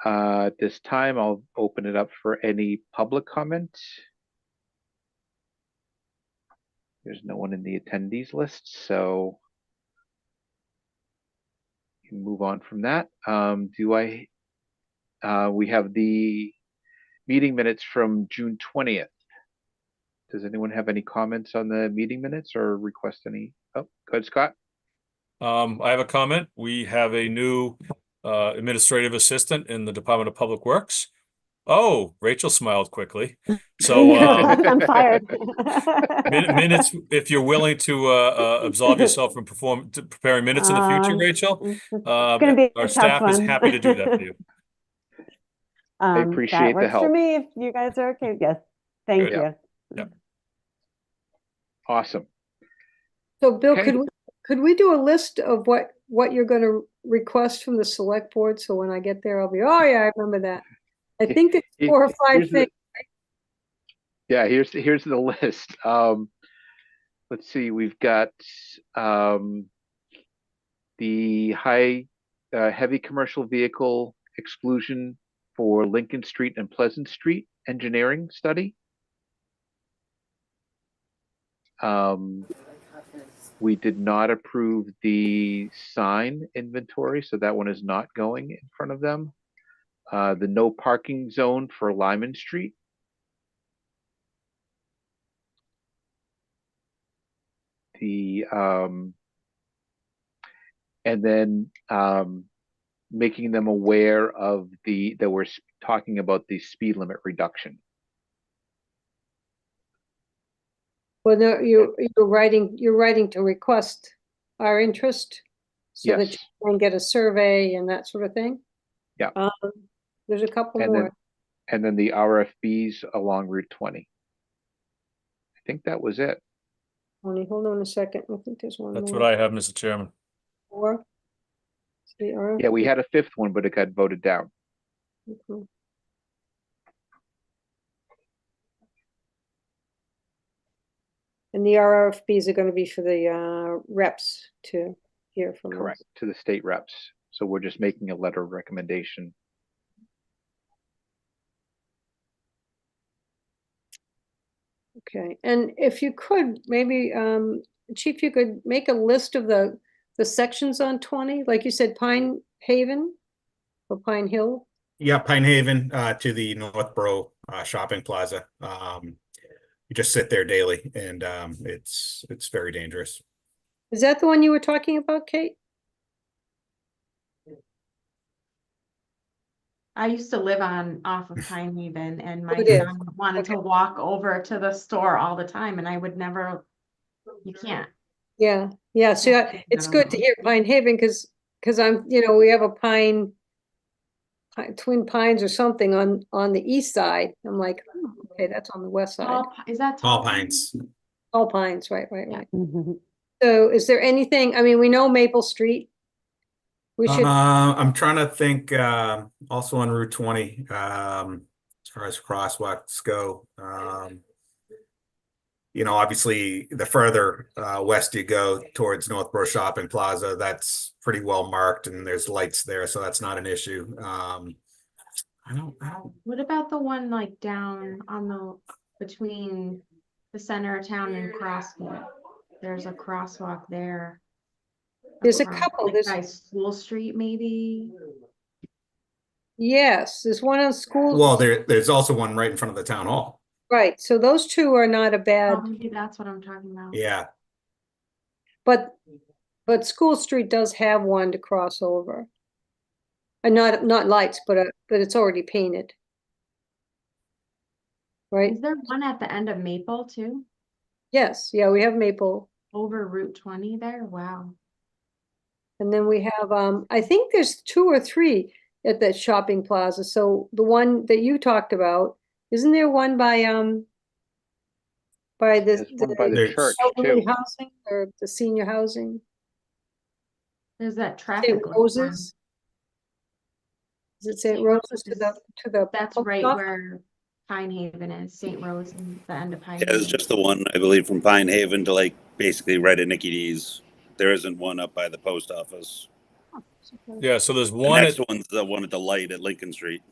S2: At this time, I'll open it up for any public comment. There's no one in the attendees list, so you can move on from that. We have the meeting minutes from June 20th. Does anyone have any comments on the meeting minutes or request any? Oh, go ahead, Scott.
S1: I have a comment. We have a new administrative assistant in the Department of Public Works. Oh, Rachel smiled quickly. So
S3: I'm fired.
S1: minutes, if you're willing to absolve yourself from preparing minutes in the future, Rachel,
S3: It's gonna be
S1: our
S3: a tough
S1: staff is
S3: one.
S1: happy to do that for you.
S2: I
S3: That
S2: appreciate the
S3: works for
S2: help.
S3: me if you guys are okay. Yes, thank
S1: Good.
S3: you.
S2: Awesome.
S7: So Bill,
S2: Okay.
S7: could we do a list of what you're going to request from the select board? So when I get there, I'll be, oh yeah, I remember that. I think it's 4 or 5
S2: Here's the-
S7: things.
S2: Yeah, here's the list. Let's see, we've got the heavy commercial vehicle exclusion for Lincoln Street and Pleasant Street engineering study. We did not approve the sign inventory, so that one is not going in front of them. The no parking zone for Lyman Street. And then making them aware of that we're talking about the speed limit reduction.
S7: Well, no, you're writing to request our interest so that
S2: Yes.
S7: you can get a survey and that sort of thing.
S2: Yeah.
S7: There's a couple
S2: And
S7: more.
S2: then the RFBs along Route 20. I think that was it.
S7: Hold on a second. I think there's one
S1: That's
S7: more.
S1: what I have, Mr. Chairman.
S7: Four.
S2: Yeah, we had a fifth one, but it got voted down.
S7: Okay. And the RFPs are going to be for the reps to hear from us.
S2: Correct, to the state reps. So we're just making a letter of recommendation.
S7: Okay, and if you could, maybe, Chief, you could make a list of the sections on 20, like you said, Pine Haven or Pine Hill.
S4: Yeah, Pine Haven to the Northborough shopping plaza. You just sit there daily, and it's very dangerous.
S7: Is that the one you were talking about, Kate?
S6: I used to live off of Pine Haven, and my
S7: it is.
S6: son wanted to walk over to the store all the time, and I would never, you can't.
S7: Yeah, yeah. So
S6: Yeah.
S7: it's good to hear Pine Haven because I'm, we have a Twin Pines or something on the east side. I'm like, oh, okay, that's on the west side.
S6: Is that
S4: Tall
S6: Tall
S4: Pines.
S7: All Pines, right.
S6: Yeah.
S3: Mhm.
S7: So is there anything, I mean, we know Maple Street. We should,
S4: I'm trying to think, also on Route 20, as far as crosswalks go. You know, obviously the further west you go towards Northborough Shopping Plaza, that's pretty well marked and there's lights there, so that's not an issue. I don't
S6: What about the one like down on between the center of town and CrossFit? There's a crosswalk there.
S7: there's a
S6: across,
S7: couple,
S6: like,
S7: there's,
S6: by School Street, maybe?
S7: yes, there's one on School.
S4: Well, there's also one right in front of the town hall.
S7: Right, so those two are not a
S6: Oh,
S7: bad,
S6: maybe that's what I'm talking about.
S4: Yeah.
S7: but School Street does have one to cross over. And not lights, but it's already painted. Right?
S6: Is there one at the end of Maple too?
S7: Yes, yeah, we have Maple.
S6: Over Route 20 there? Wow.
S7: And then we have, I think there's 2 or 3 at that shopping plaza. So the one that you talked about, isn't there one by
S2: There's one by the
S4: There's-
S2: church
S7: elderly
S2: too.
S7: housing or the senior housing?
S6: There's that
S7: St.
S6: traffic light one.
S7: Roses? Is it St.
S6: St.
S7: Roses to
S6: Roses.
S7: the
S6: That's
S7: post
S6: right
S7: office?
S6: where Pine Haven is, St. Rose and the end of Pine
S5: Yeah,
S6: Haven.
S5: it's just the one, I believe, from Pine Haven to like basically right at Nicky D's. There isn't one up by the post office.
S1: Yeah, so there's
S5: The
S1: one
S5: next
S1: at,
S5: one's the one at the light at Lincoln Street.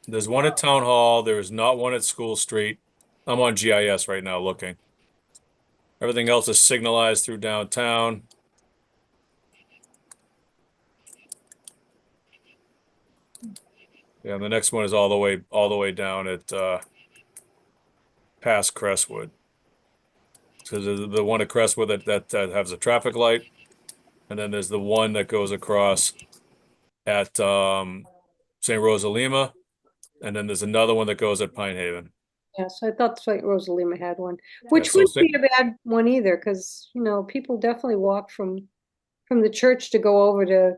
S1: there's one at Town Hall. There's not one at School Street. I'm on GIS right now looking. Everything else is signalized through downtown. Yeah, and the next one is all the way down at past Crestwood. So the one at Crestwood that has a traffic light, and then there's the one that goes across at St. Rosa Lima, and then there's another one that goes at Pine Haven.
S7: Yes, I thought St. Rosalima had one, which
S1: so
S7: wouldn't be a bad one either, because, you know, people definitely walk from the church to go over to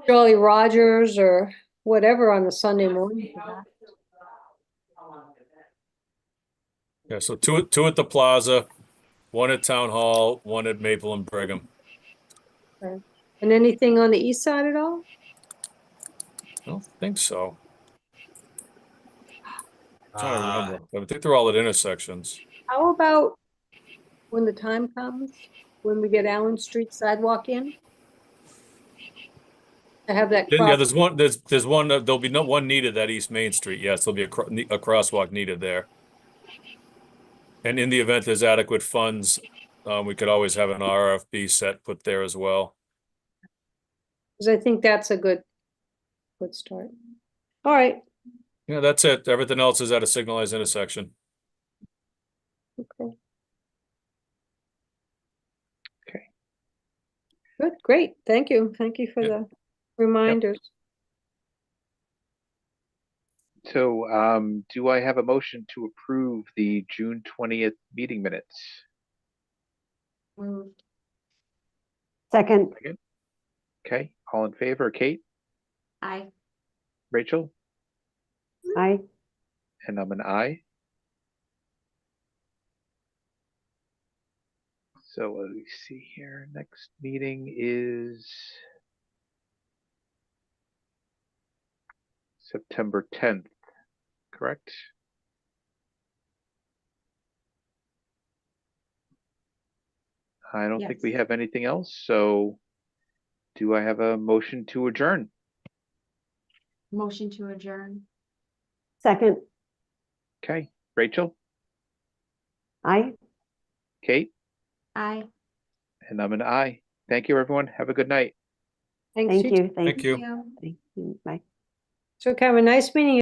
S7: Jolly Rogers or whatever on a Sunday morning.
S1: Yeah, so two at the plaza, one at Town Hall, one at Maple and Brigham.
S7: And anything on the east side at all?
S1: I don't think so. I'm trying to remember. I think they're all at intersections.
S7: How about when the time comes, when we get Allen Street sidewalk in? To have that
S1: Yeah,
S7: cross,
S1: there's one, there'll be no one needed at East Main Street. Yes, there'll be a crosswalk needed there. And in the event there's adequate funds, we could always have an RFB set put there as well.
S7: because I think that's a good start. All right,
S1: Yeah, that's it. Everything else is at a signalized intersection.
S7: okay.
S2: Okay.
S7: Good, great, thank you for
S1: Yep.
S7: the reminders.
S2: So, do I have a motion to approve the June 20th meeting minutes?
S6: Moved.
S3: Second,
S2: Okay, all in favor, Kate,
S6: Aye.
S2: Rachel,
S3: aye.
S2: and I'm an aye. So let me see here. Next meeting is September 10th, correct? I don't think we
S6: Yes.
S2: have anything else, so do I have a motion to adjourn?
S6: Motion to adjourn.
S3: Second,
S2: Okay, Rachel,
S3: aye.
S2: Kate,
S6: Aye.
S2: and I'm an aye. Thank you, everyone. Have a good night.
S7: Thanks.
S3: Thank you.
S1: Thank you.
S3: Thank you. Bye.
S7: So have a nice meeting.